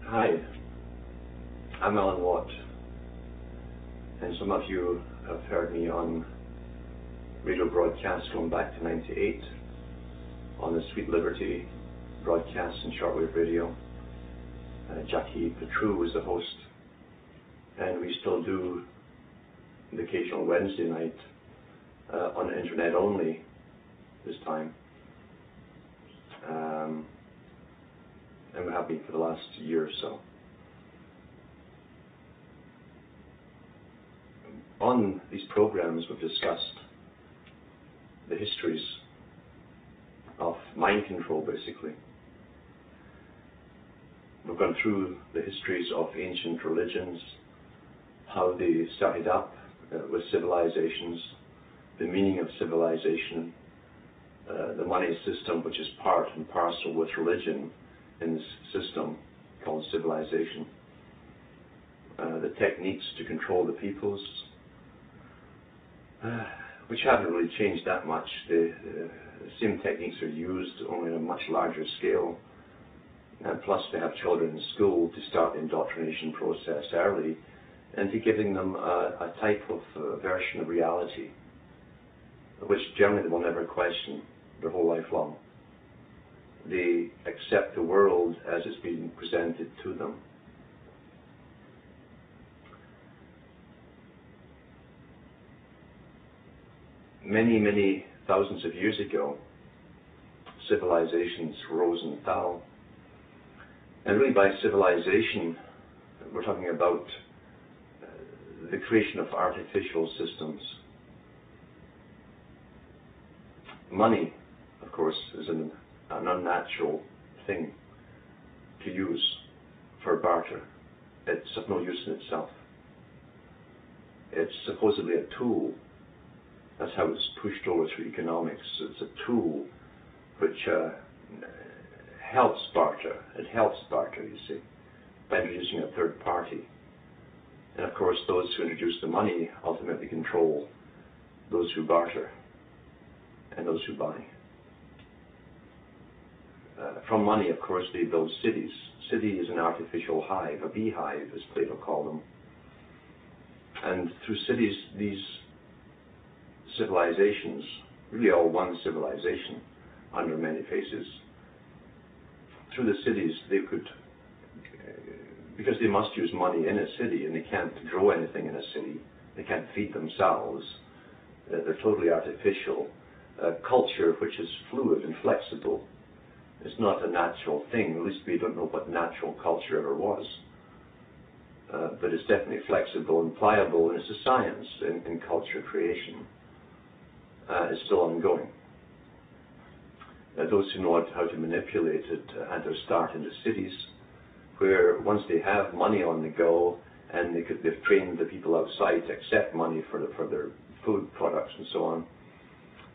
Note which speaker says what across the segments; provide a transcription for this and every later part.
Speaker 1: Hi, I'm Alan Watt, and some of you have heard me on radio broadcasts going back to '98 on the Sweet Liberty broadcasts and shortwave radio. Jackie Petrou was the host, and we still do the occasional Wednesday night on the internet only this time. And we have been for the last year or so. On these programs, we've discussed the histories of mind control, basically. We've gone through the histories of ancient religions, how they started up with civilizations, the meaning of civilization, the money system, which is part and parcel with religion in this system called civilization, the techniques to control the peoples, which haven't really changed that much. The same techniques are used, only on a much larger scale. And plus, they have children in school to start the indoctrination process early, and to giving them a type of version of reality, which generally they will never question their whole life long. They accept the world as it's being presented to them. Many, many thousands of years ago, civilizations rose and fell. And really by civilization, we're talking about the creation of artificial systems. Money, of course, is an unnatural thing to use for barter. It's of no use in itself. It's supposedly a tool. That's how it's pushed over through economics. It's a tool which helps barter. It helps barter, you see, by introducing a third party. And of course, those who introduce the money ultimately control those who barter and those who buy. From money, of course, they build cities. City is an artificial hive, a beehive, as Plato called them. And through cities, these civilizations, really all one civilization under many faces, through the cities they could, because they must use money in a city and they can't grow anything in a city, they can't feed themselves, they're totally artificial. Culture which is fluid and flexible. It's not a natural thing, at least we don't know what natural culture ever was. But it's definitely flexible and pliable, and it's a science in culture creation. It's still ongoing. Those who know how to manipulate it had their start in the cities, where once they have money on the go, and they've trained the people outside to accept money for their food products and so on,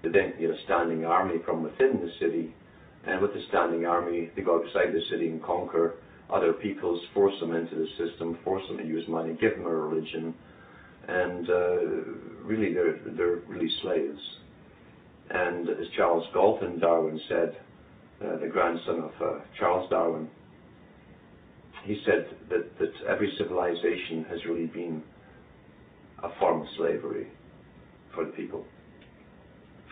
Speaker 1: they then get a standing army from within the city, and with the standing army, they go outside the city and conquer other peoples, force them into the system, force them to use money, give them a religion, and really they're really slaves. And as Charles Galton Darwin said, the grandson of Charles Darwin, he said that every civilization has really been a form of slavery for the people.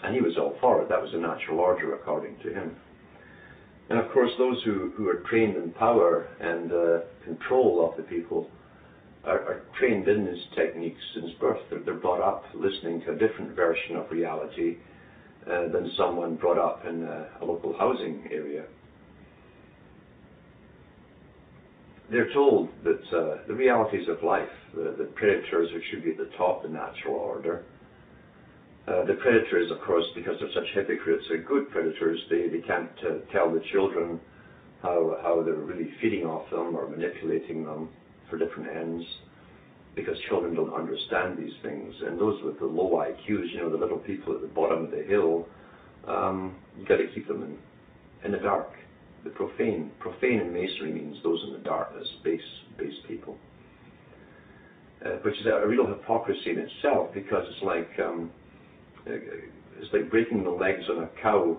Speaker 1: And he was all for it. That was the natural order, according to him. And of course, those who are trained in power and control of the people are trained in these techniques since birth. They're brought up listening to a different version of reality than someone brought up in a local housing area. They're told that the realities of life, the predators which should be at the top of the natural order, the predators, of course, because they're such hypocrites, are good predators. They can't tell the children how they're really feeding off them or manipulating them for different ends, because children don't understand these things. And those with the low IQs, the little people at the bottom of the hill, you've got to keep them in the dark. The profane in Masonry means those in the darkness, base people, which is a real hypocrisy in itself, because it's like breaking the legs on a cow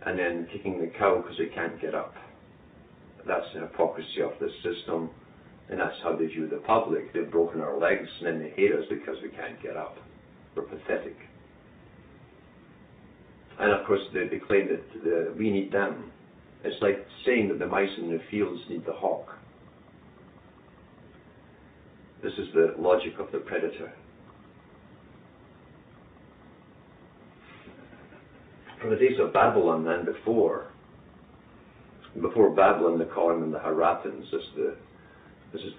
Speaker 1: and then kicking the cow because it can't get up. that's the hypocrisy of this system, and that's how they view the public. They've broken our legs, and then they hate us because we can't get up. We're pathetic. And of course, they claim that we need them. It's like saying that the mice in the fields need the hawk. This is the logic of the predator. From the days of Babylon and before Babylon, they call them the Harappans. This is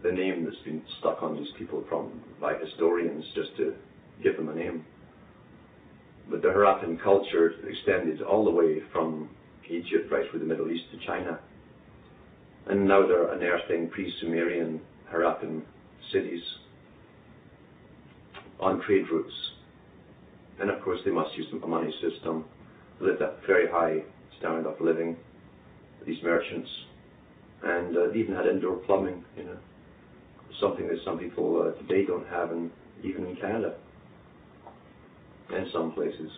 Speaker 1: the name that's been stuck on these people by historians just to give them a name. But the Harappan culture extended all the way from Egypt right through the Middle East to China. And now they're unearthing pre-Sumerian Harappan cities on trade routes. And of course they must use a money system, lived at very high standard of living, these merchants. And they even had indoor plumbing, something that some people today don't have, even in Canada, and some places.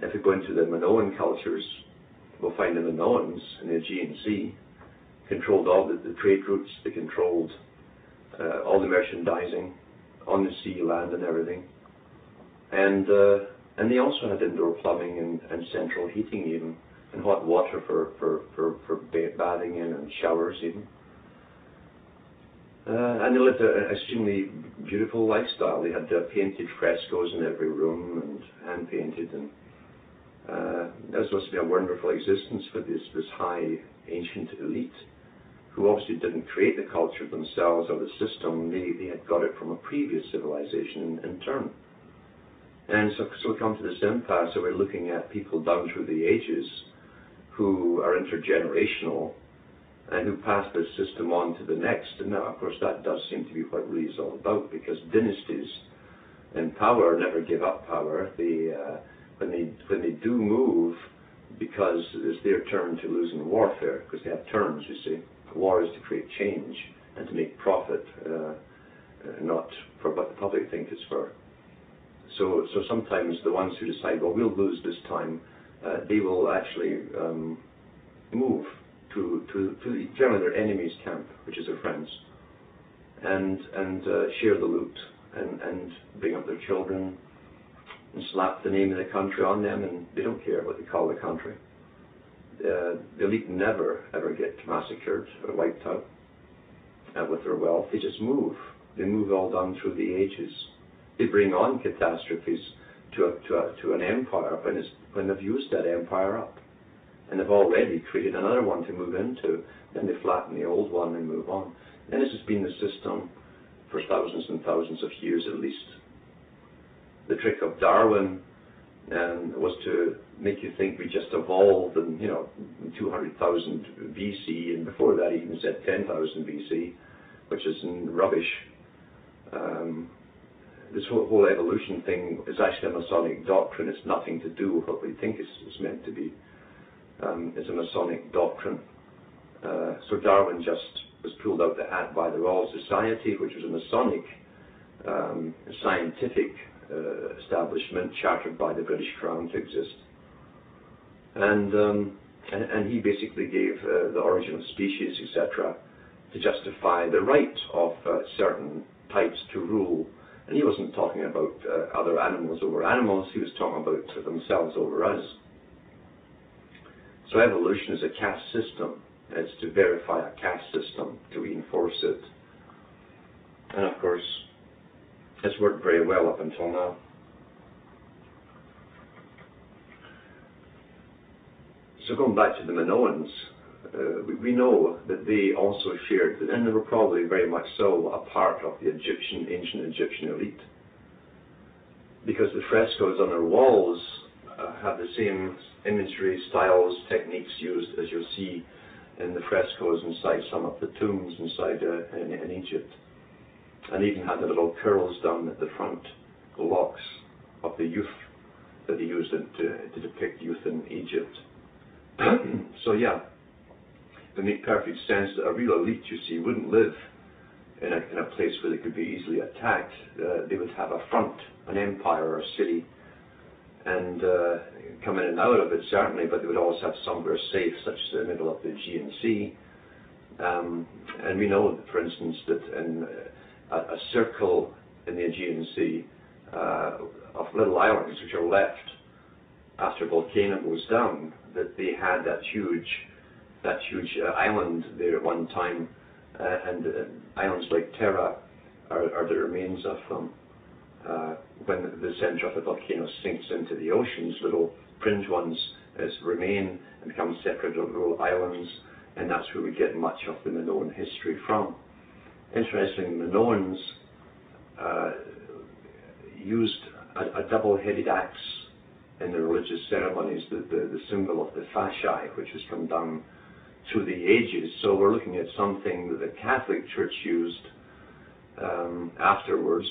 Speaker 1: If we go into the Minoan cultures, we'll find the Minoans in the Aegean Sea controlled all the trade routes. They controlled all the merchandising on the sea, land, and everything. And they also had indoor plumbing and central heating even, and hot water for bathing in, and showers even. And they lived an extremely beautiful lifestyle. They had painted frescoes in every room and hand painted, and that was supposed to be a wonderful existence for this high ancient elite, who obviously didn't create the culture themselves or the system. They had got it from a previous civilization in turn. And so we come to this impasse where we're looking at people down through the ages who are intergenerational and who pass this system on to the next. And now, of course, that does seem to be what really is all about, because dynasties in power never give up power. When they do move, because it's their turn to lose in warfare, because they have turns, you see. War is to create change and to make profit, not for what the public think it's for. So sometimes the ones who decide, well, we'll lose this time, they will actually move to generally their enemy's camp, which is their friends, and share the loot and bring up their children and slap the name of the country on them, and they don't care what they call the country. The elite never ever get massacred or wiped out with their wealth. They just move. They move all down through the ages. They bring on catastrophes to an empire when they've used that empire up, and they've already created another one to move into. Then they flatten the old one and move on. And this has been the system for thousands and thousands of years at least. The trick of Darwin was to make you think we just evolved in 200,000 BC, and before that he even said 10,000 BC, which is rubbish. This whole evolution thing is actually a Masonic doctrine. It's nothing to do with what we think it's meant to be. It's a Masonic doctrine. So Darwin just was pulled out the hat by the Royal Society, which was a Masonic scientific establishment chartered by the British Crown to exist. And he basically gave the origin of species, etc., to justify the right of certain types to rule. And he wasn't talking about other animals over animals, he was talking about themselves over us. So evolution is a caste system. It's to verify a caste system, to reinforce it. And of course, it's worked very well up until now. So going back to the Minoans, we know that they also shared, and they were probably very much so, a part of the ancient Egyptian elite. Because the frescoes on their walls have the same imagery, styles, techniques used as you'll see in the frescoes inside some of the tombs inside in Egypt. And even had the little curls down at the front, the locks of the youth that they used to depict youth in Egypt. So yeah, it makes perfect sense that a real elite, you see, wouldn't live in a place where they could be easily attacked. They would have a front, an empire or a city, and come in and out of it certainly, but they would always have somewhere safe, such as the middle of the Aegean Sea. And we know, for instance, that in a circle in the Aegean Sea of little islands which are left after a volcano goes down, that they had that huge island there at one time, and islands like Terra are the remains of them. When the center of the volcano sinks into the oceans, little fringe ones remain and become separate little islands, and that's where we get much of the Minoan history from. Interestingly, the Minoans used a double-headed axe in their religious ceremonies, the symbol of the fasciae, which has come down through the ages. So we're looking at something that the Catholic Church used afterwards,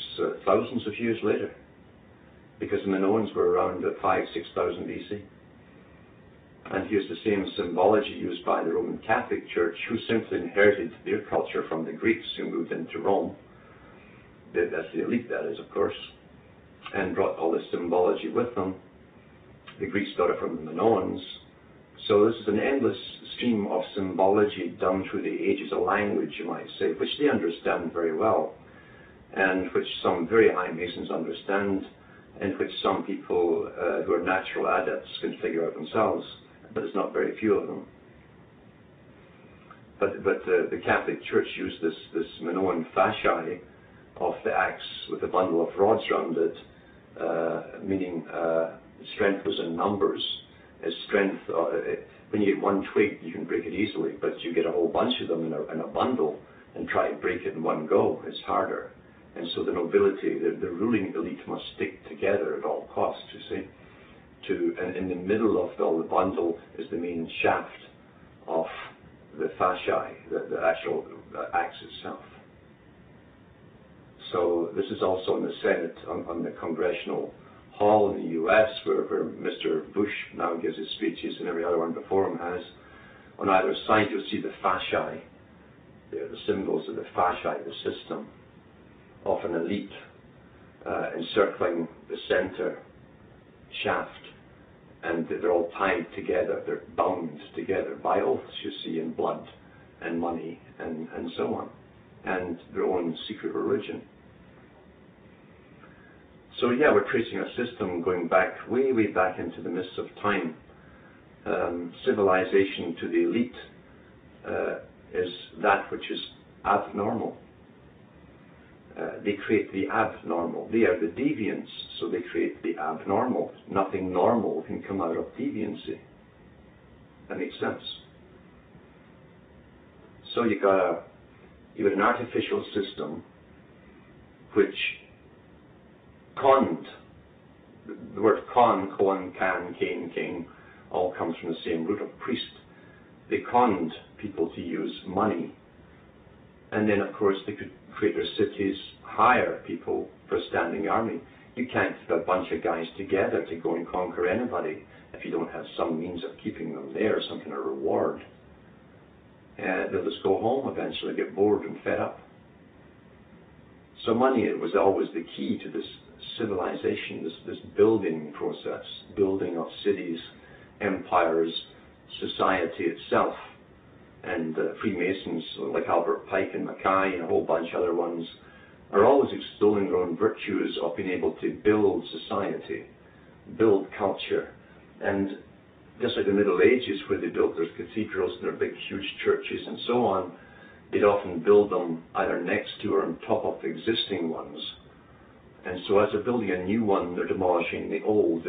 Speaker 1: thousands of years later, because the Minoans were around at 5,000–6,000 BC. And here's the same symbology used by the Roman Catholic Church, who simply inherited their culture from the Greeks who moved into Rome. That's the elite, that is, of course, and brought all this symbology with them. The Greeks got it from the Minoans. So this is an endless stream of symbology down through the ages, a language, you might say, which they understand very well, and which some very high Masons understand, and which some people who are natural adepts can figure out themselves, but there's not very few of them. But the Catholic Church used this Minoan fasciae of the axe with a bundle of rods round it, meaning strength was in numbers. As strength, when you get one twig, you can break it easily, but you get a whole bunch of them in a bundle and try to break it in one go, it's harder. And so the nobility, the ruling elite must stick together at all costs, you see. And in the middle of the bundle is the main shaft of the fasciae, the actual axe itself. So this is also in the Senate, on the Congressional Hall in the U.S., where Mr. Bush now gives his speeches, and every other one before him has. On either side, you'll see the fasciae. They're the symbols of the fasciae, the system of an elite, encircling the center shaft, and they're all tied together. They're bound together by oaths, you see, in blood and money and so on, and their own secret religion. So yeah, we're tracing a system going back, way back into the mists of time. Civilization to the elite is that which is abnormal. They create the abnormal. They are the deviants, so they create the abnormal. Nothing normal can come out of deviancy. That makes sense. So you got an artificial system which conned. The word con, can, king, all comes from the same root of priest. They conned people to use money. And then, of course, they could create their cities, hire people for a standing army. You can't keep a bunch of guys together to go and conquer anybody if you don't have some means of keeping them there, some kind of reward. And they'll just go home eventually, get bored and fed up. So money was always the key to this civilization, this building process, building of cities, empires, society itself. And Freemasons like Albert Pike and Mackay and a whole bunch of other ones are always extolling their own virtues of being able to build society, build culture. And just like the Middle Ages, where they built their cathedrals and their big huge churches and so on, they'd often build them either next to or on top of existing ones. And so as they're building a new one, they're demolishing the old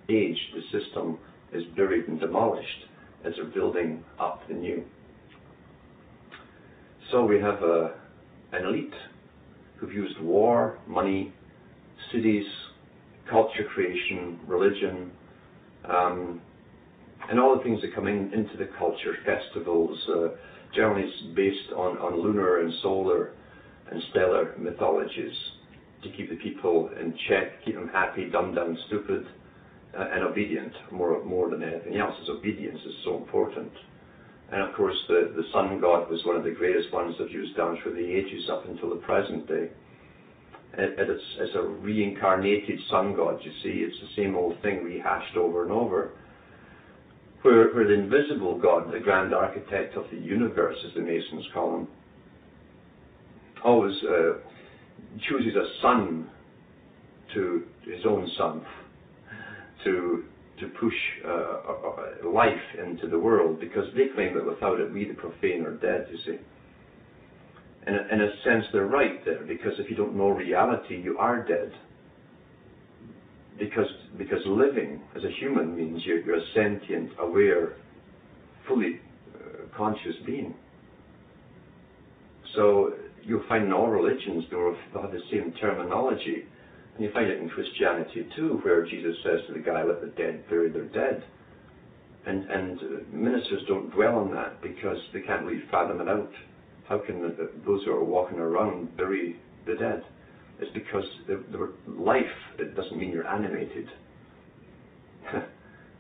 Speaker 1: age. The system is buried and demolished as they're building up the new. So we have an elite who've used war, money, cities, culture creation, religion, and all the things that come into the culture, festivals. Generally it's based on lunar and solar and stellar mythologies to keep the people in check, keep them happy, dumb down, stupid, and obedient. More than anything else, is obedience is so important. And of course the sun god was one of the greatest ones that used down through the ages up until the present day. It's a reincarnated sun god, you see. It's the same old thing rehashed over and over. Where the invisible God, the grand architect of the universe, as the Masons call him, always chooses a son to his own son to push life into the world, because they claim that without it we the profane are dead, you see. And in a sense they're right there, because if you don't know reality you are dead. Because living as a human means you're a sentient, aware, fully conscious being. So you'll find in all religions they'll have the same terminology, and you find it in Christianity too, where Jesus says to the guy, "Let the dead bury their dead." And ministers don't dwell on that because they can't really fathom it out. How can those who are walking around bury the dead? It's because the life, it doesn't mean you're animated.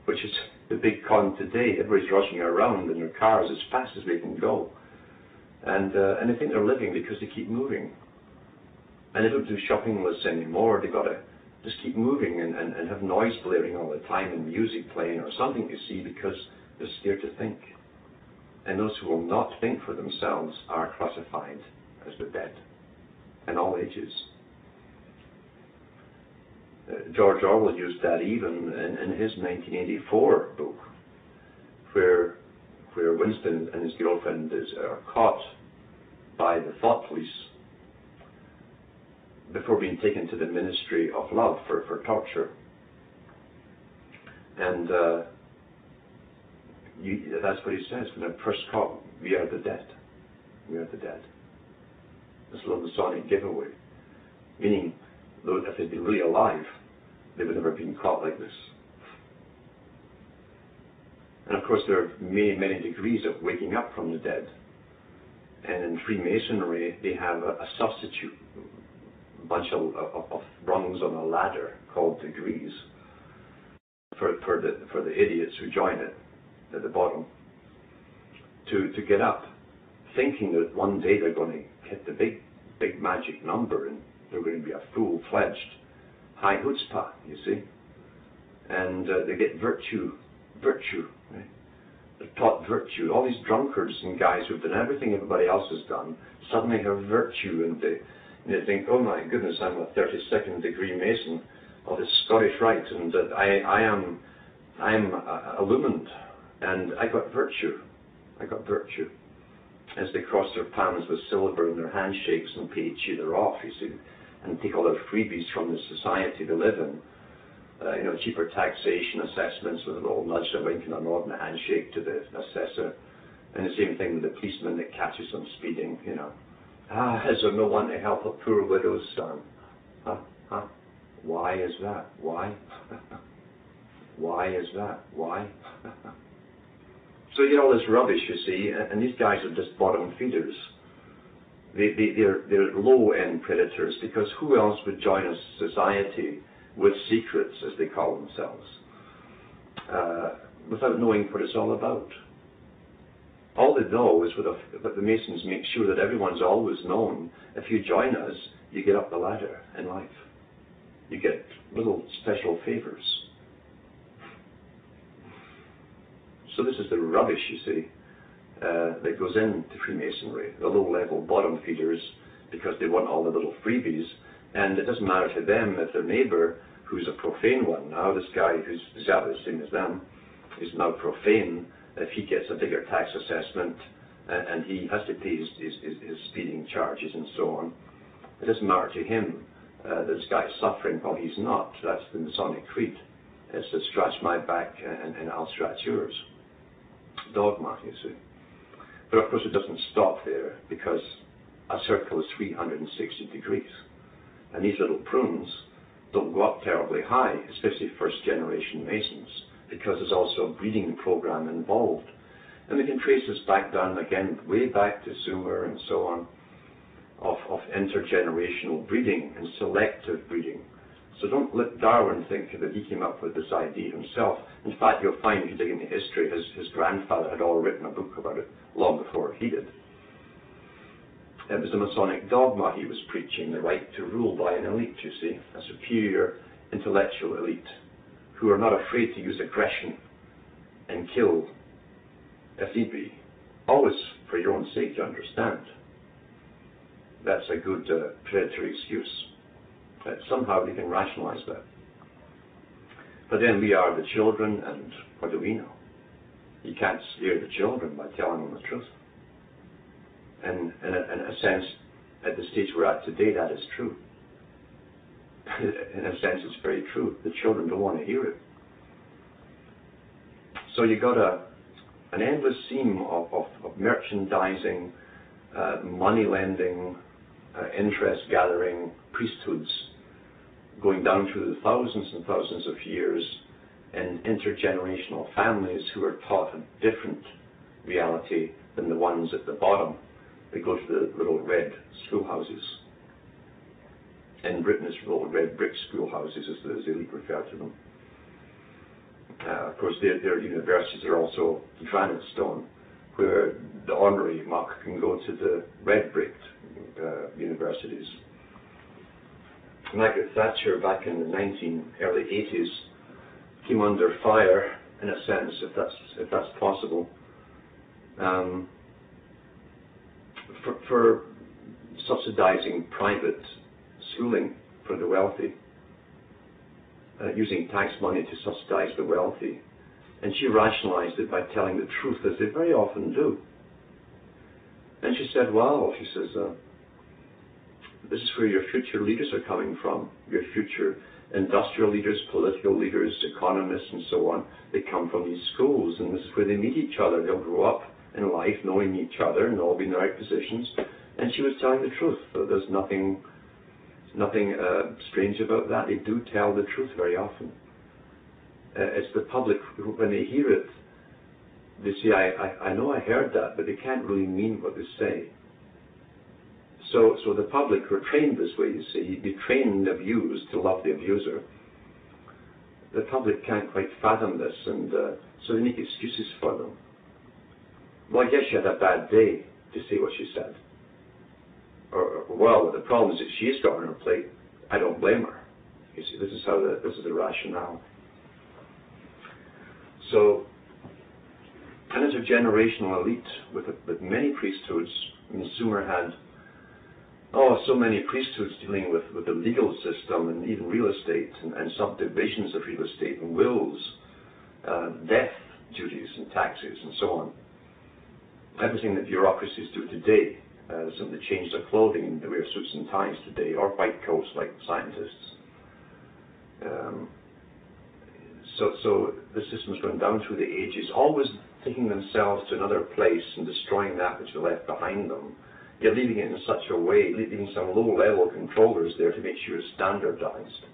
Speaker 1: Which is the big con today. Everybody's rushing around in their cars as fast as they can go. And they think they're living because they keep moving. And they don't do shopping lists anymore. They've got to just keep moving and have noise blaring all the time and music playing or something to see, because they're scared to think. And those who will not think for themselves are classified as the dead in all ages. George Orwell used that even in his 1984 book, where Winston and his girlfriend are caught by the thought police before being taken to the Ministry of Love for torture. And that's what he says when they're first caught: "We are the dead. We are the dead." This little Masonic giveaway, meaning if they'd been really alive, they would never have been caught like this. And of course there are many, many degrees of waking up from the dead. And in Freemasonry they have a substitute, a bunch of rungs on a ladder called degrees for the idiots who join it at the bottom, to get up, thinking that one day they're going to hit the big magic number and they're going to be a full-fledged high chutzpah, you see. And they get virtue, right? They're taught virtue. All these drunkards and guys who've done everything everybody else has done suddenly have virtue, and they think, "Oh my goodness, I'm a 32nd degree Mason of the Scottish Rite, and I am illumined, and I got virtue. I got virtue." As they cross their palms with silver in their handshakes and pay each other off, you see, and take all their freebies from the society they live in. Cheaper taxation assessments with a little nudge, a wink and a nod and a handshake to the assessor. And the same thing with the policeman that catches them speeding, "Is there no one to help a poor widow's son?" Huh? Why is that? Why? Why is that? Why? So you get all this rubbish, you see, and these guys are just bottom feeders. They're low-end predators, because who else would join a society with secrets, as they call themselves, without knowing what it's all about? All they know is that the Masons make sure that everyone's always known. If you join us, you get up the ladder in life. You get little special favors. So this is the rubbish, you see, that goes into Freemasonry. The low-level bottom feeders, because they want all the little freebies, and it doesn't matter to them if their neighbour, who's a profane one now, this guy who's exactly the same as them, is now profane, if he gets a bigger tax assessment and he has to pay his speeding charges and so on. It doesn't matter to him that this guy's suffering while he's not. That's the Masonic creed. It's to scratch my back and I'll scratch yours. Dogma, you see. But of course it doesn't stop there, because a circle is 360 degrees. And these little prunes don't go up terribly high, especially first-generation Masons, because there's also a breeding program involved. And we can trace this back down again, way back to Sumer and so on, of intergenerational breeding and selective breeding. So don't let Darwin think that he came up with this idea himself. In fact, you'll find, if you dig into history, his grandfather had all written a book about it long before he did. It was the Masonic dogma he was preaching, the right to rule by an elite, you see, a superior intellectual elite, who are not afraid to use aggression and kill if need be. Always for your own sake, you understand. That's a good predatory excuse. Somehow they can rationalize that. But then we are the children, and what do we know? You can't steer the children by telling them the truth. And in a sense, at the stage we're at today, that is true. In a sense, it's very true. The children don't want to hear it. So you got an endless seam of merchandising, money lending, interest gathering, priesthoods going down through the thousands and thousands of years, and intergenerational families who are taught a different reality than the ones at the bottom. They go to the little red schoolhouses. In Britain, it's little red brick schoolhouses, as the elite refer to them. Of course, their universities are also granite stone, where the honorary muck can go to the red bricked universities. Margaret Thatcher, back in the early 80s, came under fire, in a sense, if that's possible, for subsidizing private schooling for the wealthy, using tax money to subsidize the wealthy. And she rationalized it by telling the truth, as they very often do. And she said, well, she says, this is where your future leaders are coming from, your future industrial leaders, political leaders, economists, and so on. They come from these schools, and this is where they meet each other. They'll grow up in life knowing each other and all be in the right positions. And she was telling the truth. So there's nothing strange about that. They do tell the truth very often. It's the public who, when they hear it, they say, I know I heard that, but they can't really mean what they say. So the public were trained this way, you see. You'd be trained, abused, to love the abuser. The public can't quite fathom this, and so they make excuses for them. Well, I guess she had a bad day to say what she said. Or well, the problem is that she's got on her plate. I don't blame her. You see, this is the rationale. So, an intergenerational elite with many priesthoods. I mean, Sumer had so many priesthoods dealing with the legal system and even real estate and subdivisions of real estate and wills, death duties and taxes and so on. Everything that bureaucracies do today. Simply change their clothing, they wear suits and ties today, or white coats like scientists. So the system's going down through the ages, always taking themselves to another place and destroying that which they left behind them. Yet leaving it in such a way, leaving some low-level controllers there to make sure it's standardized.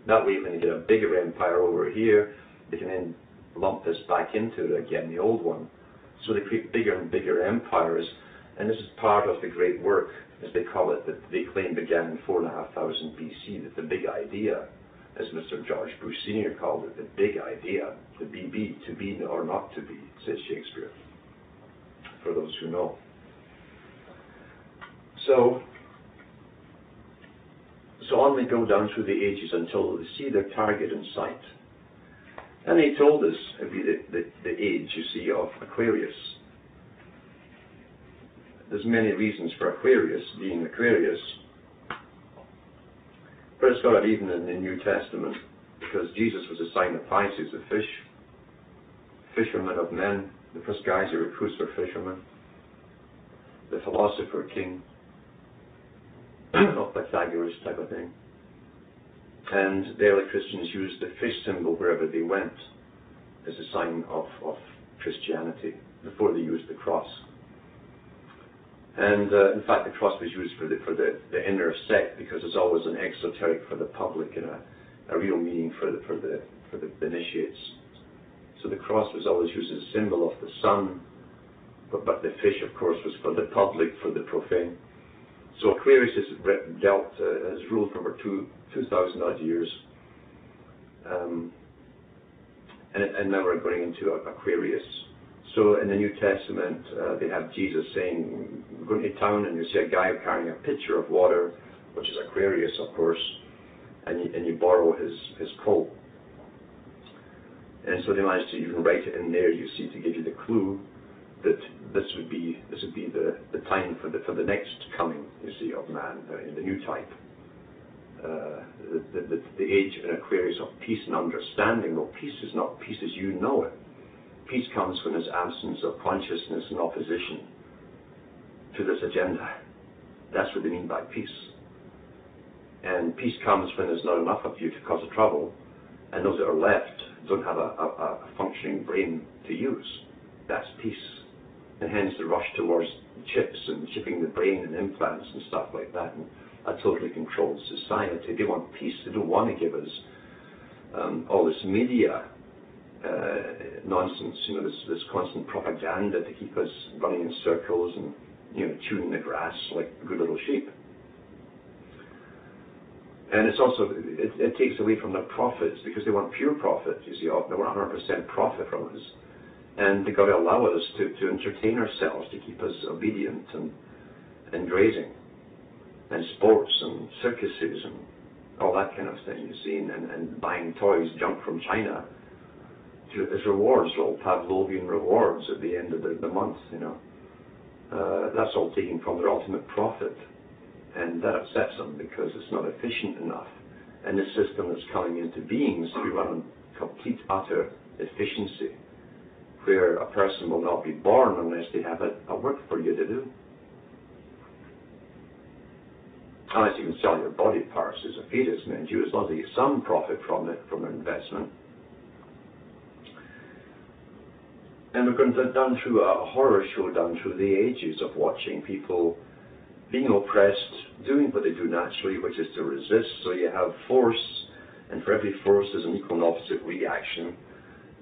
Speaker 1: That way, when they get a bigger empire over here, they can then lump this back into it again, the old one. So they create bigger and bigger empires. And this is part of the great work, as they call it, that they claim began in 4,500 BC, that the big idea, as Mr. George Bush Sr. called it, the big idea, the BB, to be or not to be, says Shakespeare, for those who know. So on they go down through the ages until they see their target in sight. And he told us, it'd be the age, you see, of Aquarius. There's many reasons for Aquarius being Aquarius, but it's got it even in the New Testament, because Jesus was a sign of Pisces, the fish, fisherman of men. The first guys he recruits were fishermen. The philosopher king of Pythagoras type of thing. And the early Christians used the fish symbol wherever they went as a sign of Christianity before they used the cross. And in fact, the cross was used for the inner sect, because it's always an exoteric for the public and a real meaning for the initiates. So the cross was always used as a symbol of the sun, but the fish, of course, was for the public, for the profane. So Aquarius has ruled for over 2,000 odd years, and now we're going into Aquarius. So in the New Testament, they have Jesus saying, go into town and you see a guy carrying a pitcher of water, which is Aquarius, of course, and you borrow his coat. And so they managed to even write it in there, you see, to give you the clue that this would be the time for the next coming, you see, of man, in the new type. The age in Aquarius of peace and understanding. Well, peace is not peace as you know it. Peace comes when there's absence of consciousness and opposition to this agenda. That's what they mean by peace. And peace comes when there's not enough of you to cause a trouble, and those that are left don't have a functioning brain to use. That's peace. And hence the rush towards chips and chipping the brain and implants and stuff like that, and a totally controlled society. They want peace. They don't want to give us all this media nonsense, this constant propaganda to keep us running in circles and chewing the grass like good little sheep. And it's also, it takes away from the profits, because they want pure profit, you see. They want 100% profit from us. And they've got to allow us to entertain ourselves, to keep us obedient and grazing, and sports and circuses and all that kind of thing, you see, and buying toys, junk from China, as rewards, little Pavlovian rewards at the end of the month, That's all taken from their ultimate profit. And that upsets them because it's not efficient enough. And the system that's coming into being is to be run on complete, utter efficiency, where a person will not be born unless they have a work for you to do. Unless you can sell your body parts as a fetus, mind you, as long as they get some profit from it, from an investment. And we're going to done through a horror show done through the ages of watching people being oppressed, doing what they do naturally, which is to resist. So you have force, and for every force there's an equal and opposite reaction.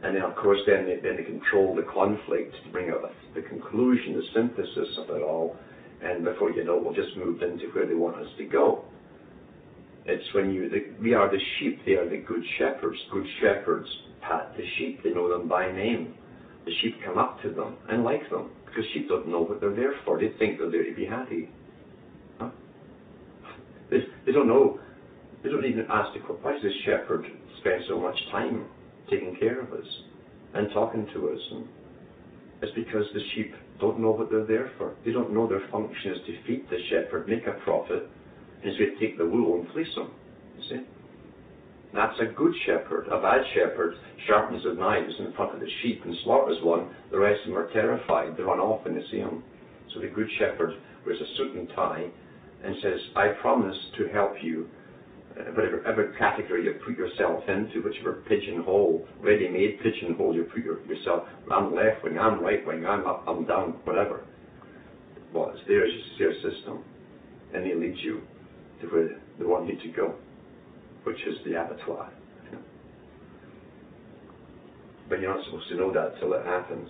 Speaker 1: And then, of course, then they control the conflict to bring out the conclusion, the synthesis of it all. And before you know it, we've just moved into where they want us to go. It's when we are the sheep, they are the good shepherds. Good shepherds pat the sheep, they know them by name. The sheep come up to them and like them, because sheep don't know what they're there for. They think they're there to be happy. Huh? They don't know. They don't even ask the question, why does this shepherd spend so much time taking care of us and talking to us? And it's because the sheep don't know what they're there for. They don't know their function is to feed the shepherd, make a profit, and so take the wool and fleece them. You see? That's a good shepherd. A bad shepherd sharpens his knives in front of the sheep and slaughters one. The rest of them are terrified. They run off when they see him. So the good shepherd wears a suit and tie and says, I promise to help you, whatever category you put yourself into, whichever pigeonhole, ready-made pigeonhole you put yourself. I'm left wing, I'm right wing, I'm up, I'm down, whatever. Well, it's theirs, it's their system. And they lead you to where they want you to go, which is the abattoir. But you're not supposed to know that till it happens.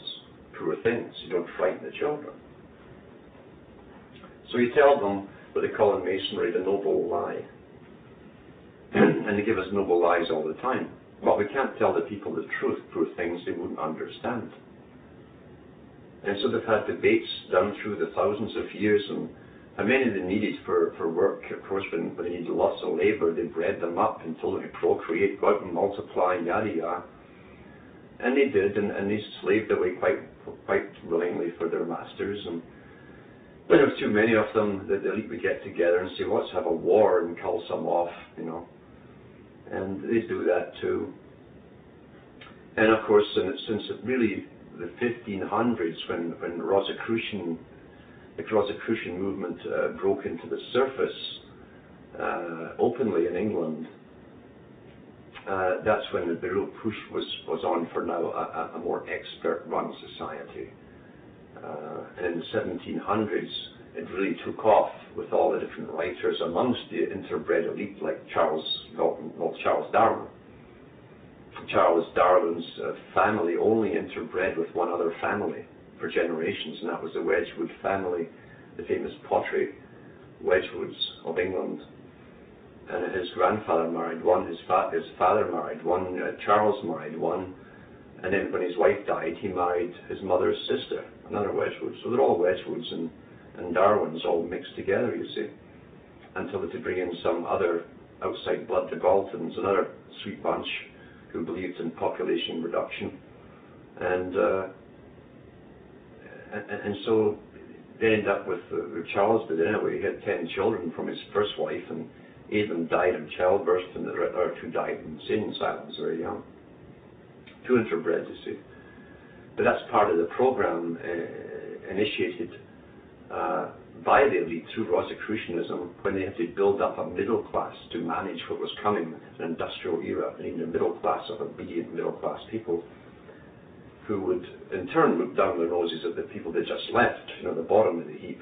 Speaker 1: Poor things. You don't frighten the children. So you tell them what they call in Masonry the noble lie. And they give us noble lies all the time. Well, we can't tell the people the truth, poor things, they wouldn't understand. And so they've had debates down through the thousands of years, and how many they needed for work. Of course, when they needed lots of labor, they bred them up and told them to procreate, go out and multiply, yada yada. And they did, and they slaved away quite willingly for their masters. And when there was too many of them, the elite would get together and say, well, let's have a war and kill some off, And they do that too. And of course, since really the 1500s, when the Rosicrucian movement broke into the surface openly in England, that's when the real push was on for now a more expert-run society. And in the 1700s, it really took off with all the different writers amongst the interbred elite, like Charles Darwin. Charles Darwin's family only interbred with one other family for generations, and that was the Wedgwood family, the famous pottery Wedgwoods of England. And his grandfather married one, his father married one, Charles married one, And then when his wife died, he married his mother's sister, another Wedgwood. So they're all Wedgwoods and Darwins all mixed together, you see, until they bring in some other outside blood, the Galtons, another sweet bunch who believed in population reduction. And so they end up with Charles did anyway. He had 10 children from his first wife, and 8 of them died in childbirth, and the other 2 died in insane asylums very young. 2 interbred, you see. But that's part of the program initiated by the elite through Rosicrucianism, when they had to build up a middle class to manage what was coming, an industrial era, and even a middle class of obedient middle class people who would in turn look down their noses at the people they just left, the bottom of the heap.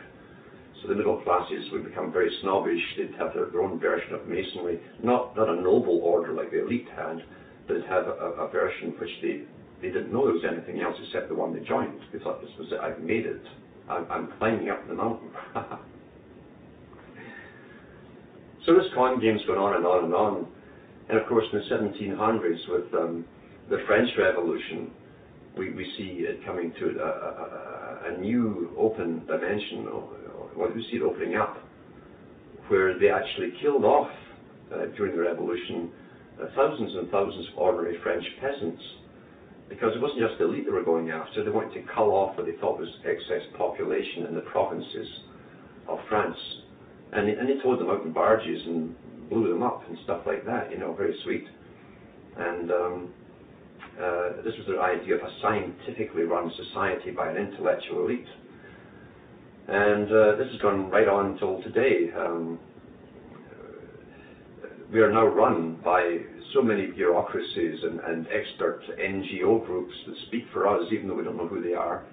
Speaker 1: So the middle classes would become very snobbish. They'd have their own version of Masonry, not a noble order like the elite had, but they'd have a version which they didn't know there was anything else except the one they joined. They thought, this was it, I've made it. I'm climbing up the mountain. So this con game's going on and on and on. And of course in the 1700s with the French Revolution, we see it coming to a new open dimension, or we see it opening up, where they actually killed off, during the Revolution, thousands and thousands of ordinary French peasants, because it wasn't just the elite they were going after. They wanted to cull off what they thought was excess population in the provinces of France. And they towed them out in barges and blew them up and stuff like that, very sweet. And this was their idea of a scientifically run society by an intellectual elite. And this has gone right on until today. We are now run by so many bureaucracies and expert NGO groups that speak for us, even though we don't know who they are.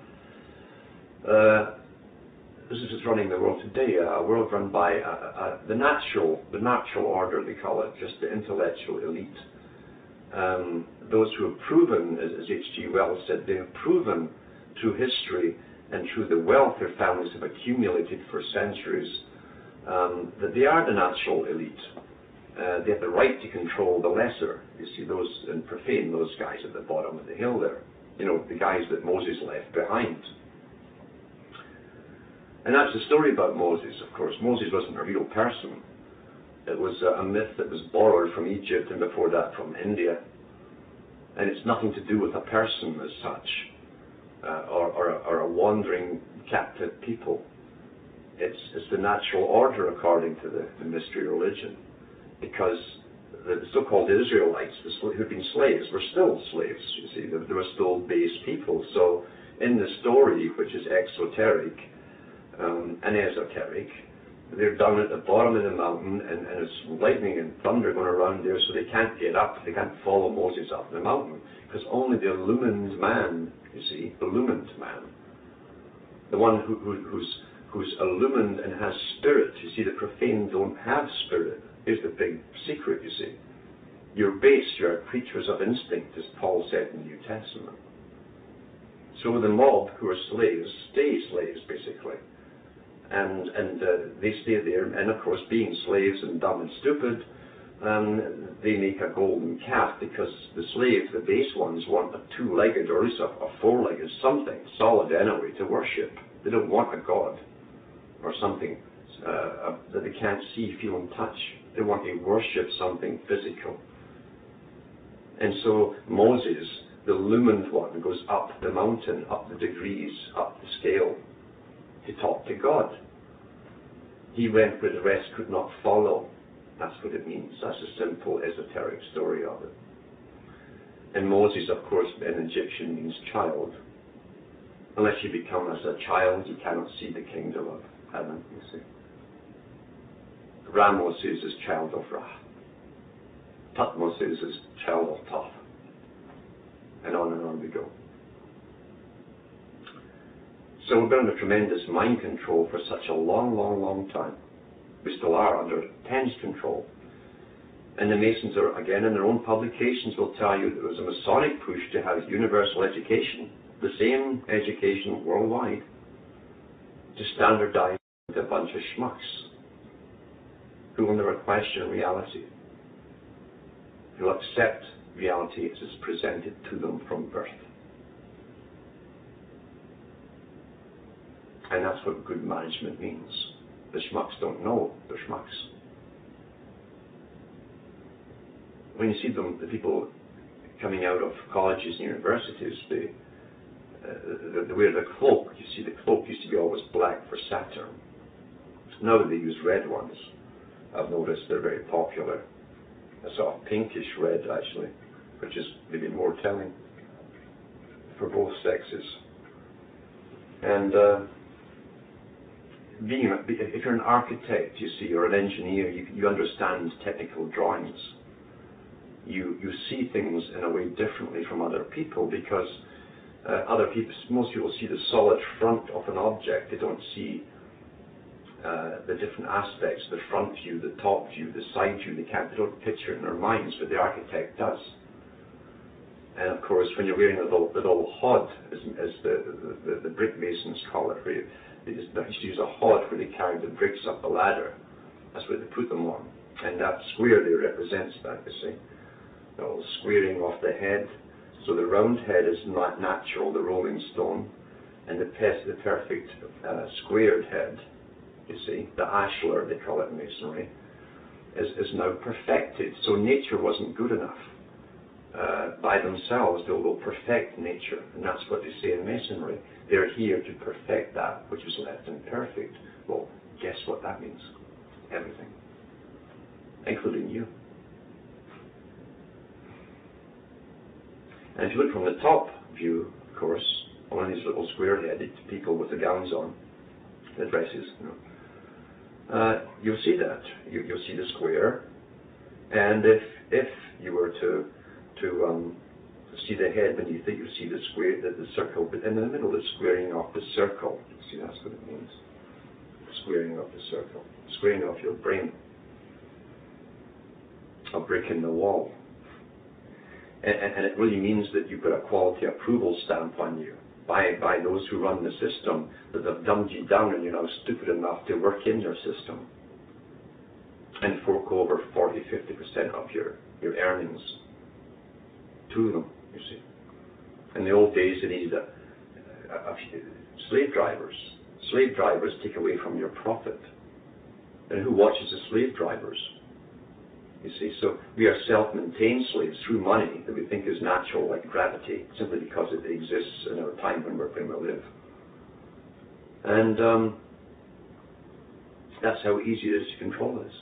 Speaker 1: This is what's running the world today, a world run by the natural order, they call it, just the intellectual elite. Those who have proven, as H.G. Wells said, they have proven through history and through the wealth their families have accumulated for centuries, that they are the natural elite. They have the right to control the lesser. You see those, and profane those guys at the bottom of the hill there. The guys that Moses left behind. And that's the story about Moses, of course. Moses wasn't a real person. It was a myth that was borrowed from Egypt and before that from India. And it's nothing to do with a person as such, or a wandering captive people. It's the natural order according to the mystery religion. Because the so-called Israelites, who'd been slaves, were still slaves, you see. They were still base people. So in the story, which is exoteric and esoteric, they're down at the bottom of the mountain, and it's lightning and thunder going around there, so they can't get up. They can't follow Moses up the mountain, because only the illumined man, you see, illumined man, the one who's illumined and has spirit. You see, the profane don't have spirit. Here's the big secret, you see. You're base, you're creatures of instinct, as Paul said in the New Testament. So the mob, who are slaves, stay slaves, basically. And they stay there, and of course, being slaves and dumb and stupid, they make a golden calf, because the slaves, the base ones, want a 2-legged, or at least a 4-legged, something solid anyway, to worship. They don't want a god, or something that they can't see, feel, and touch. They want to worship something physical. And so Moses, the illumined one, goes up the mountain, up the degrees, up the scale, to talk to God. He went where the rest could not follow. That's what it means. That's a simple esoteric story of it. And Moses, of course, in Egyptian means child. Unless you become as a child, you cannot see the kingdom of heaven, you see. Ramos is child of Ra. Tutmos is child of Thoth. And on we go. So we've been under tremendous mind control for such a long, long, long time. We still are under tense control. And the Masons are, again, in their own publications, will tell you there was a Masonic push to have universal education, the same education worldwide, to standardize a bunch of schmucks who will never question reality, who will accept reality as it's presented to them from birth. And that's what good management means. The schmucks don't know they're schmucks. When you see them, the people coming out of colleges and universities, they wear the cloak. You see, the cloak used to be always black for Saturn. Now they use red ones. I've noticed they're very popular. A sort of pinkish red, actually, which is maybe more telling for both sexes. And if you're an architect, you see, or an engineer, you understand technical drawings. You see things in a way differently from other people, because most people see the solid front of an object. They don't see the different aspects, the front view, the top view, the side view. They don't picture it in their minds, but the architect does. And of course, when you're wearing the little hod, as the brick masons call it, where they used to use a hod where they carried the bricks up the ladder. That's where they put them on. And that square there represents that, you see. The little squaring off the head. So the round head is not natural, the rolling stone, and the perfect squared head, you see, the ashlar, they call it in masonry, is now perfected. So nature wasn't good enough. By themselves, they'll perfect nature, and that's what they say in masonry. They're here to perfect that which is left imperfect. Well, guess what that means? Everything, including you. And if you look from the top view, of course, one of these little square-headed people with the gowns on, the dresses, you'll see that. You'll see the square. And if you were to see the head beneath it, you see the square, the circle, but in the middle, the squaring off the circle. See, that's what it means. Squaring off the circle. Squaring off your brain. A brick in the wall. And it really means that you've got a quality approval stamp on you by those who run the system, that have dumbed you down and you're now stupid enough to work in their system and fork over 40-50% of your earnings to them, you see. In the old days, they needed a few slave drivers. Slave drivers take away from your profit. And who watches the slave drivers? You see, so we are self-maintained slaves through money that we think is natural, like gravity, simply because it exists in our time when we live. And that's how easy it is to control us.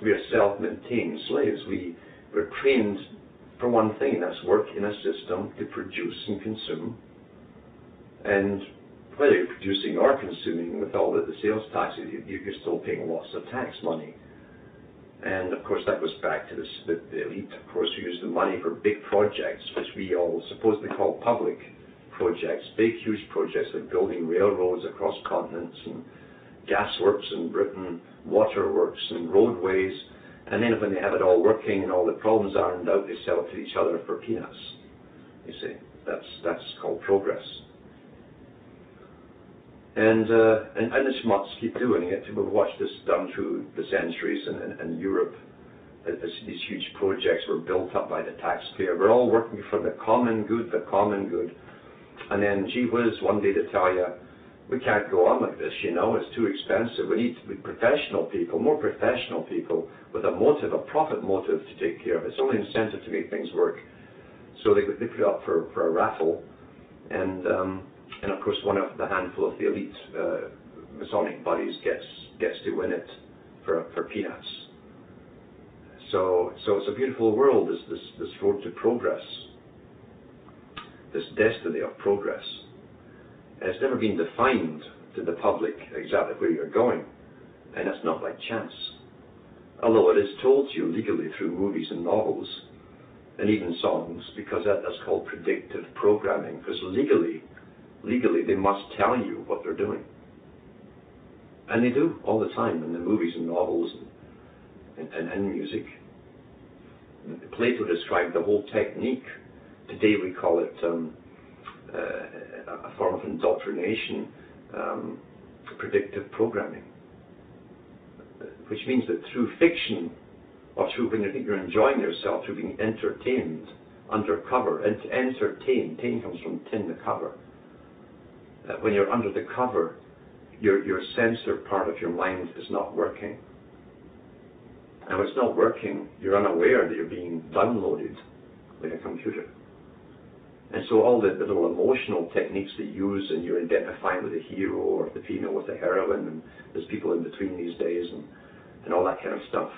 Speaker 1: We are self-maintained slaves. We're trained for one thing, and that's work in a system to produce and consume. And whether you're producing or consuming, with all the sales taxes, you're still paying lots of tax money. And of course that goes back to the elite, of course, who use the money for big projects, which we all supposedly call public projects, big huge projects like building railroads across continents and gasworks in Britain, waterworks and roadways, and then when they have it all working and all the problems ironed out, they sell it to each other for peanuts. You see, that's called progress. And the schmucks keep doing it. We've watched this done through the centuries, and Europe, as these huge projects were built up by the taxpayer. We're all working for the common good, And then, gee whiz, one day to tell you, we can't go on like this, it's too expensive. We need professional people, more professional people with a motive, a profit motive to take care of it. It's only incentive to make things work. So they put it up for a raffle, and of course one of the handful of the elite Masonic bodies gets to win it for peanuts. So it's a beautiful world, this road to progress, this destiny of progress. It's never been defined to the public exactly where you're going, and that's not by chance. Although it is told to you legally through movies and novels, and even songs, because that's called predictive programming, because legally they must tell you what they're doing. And they do all the time in the movies and novels and music. Plato described the whole technique. Today we call it a form of indoctrination, predictive programming, which means that through fiction or through when you think you're enjoying yourself, through being entertained undercover. And to entertain, tin comes from tin, the cover. When you're under the cover, your sensor part of your mind is not working. And when it's not working, you're unaware that you're being downloaded like a computer. And so all the little emotional techniques that you use, and you're identifying with the hero or the female with the heroine, and there's people in between these days, and all that kind of stuff.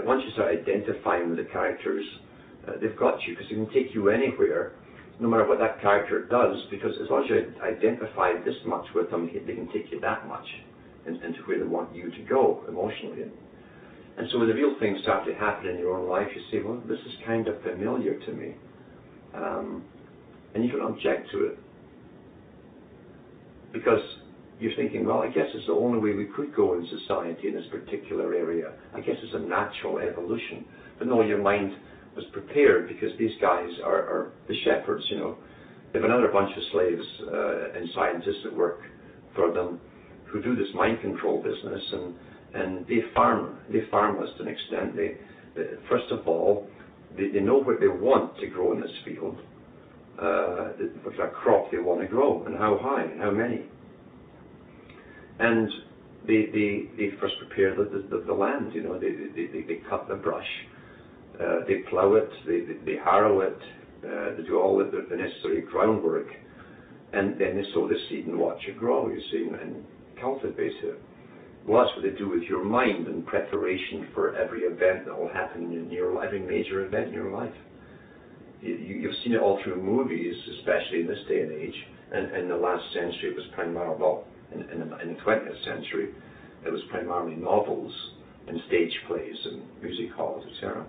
Speaker 1: Once you start identifying with the characters, they've got you, because they can take you anywhere, no matter what that character does, because as long as you identify this much with them, they can take you that much into where they want you to go emotionally. And so when the real things start to happen in your own life, you say, well, this is kind of familiar to me. And you don't object to it. Because you're thinking, well, I guess it's the only way we could go in society in this particular area. I guess it's a natural evolution. But no, your mind was prepared, because these guys are the shepherds, you know. They have another bunch of slaves and scientists that work for them who do this mind control business, and they farm us to an extent. They first of all, they know what they want to grow in this field, what kind of crop they want to grow, and how high, and how many. And they first prepare the land, you know. They cut the brush, they plow it, they harrow it, they do all the necessary groundwork, and then they sow the seed and watch it grow, you see, and cultivate it. Well, that's what they do with your mind in preparation for every event that will happen in your life, every major event in your life. You've seen it all through movies, especially in this day and age, and in the last century it was primarily, well, in the 20th century, it was primarily novels and stage plays and music halls, etc.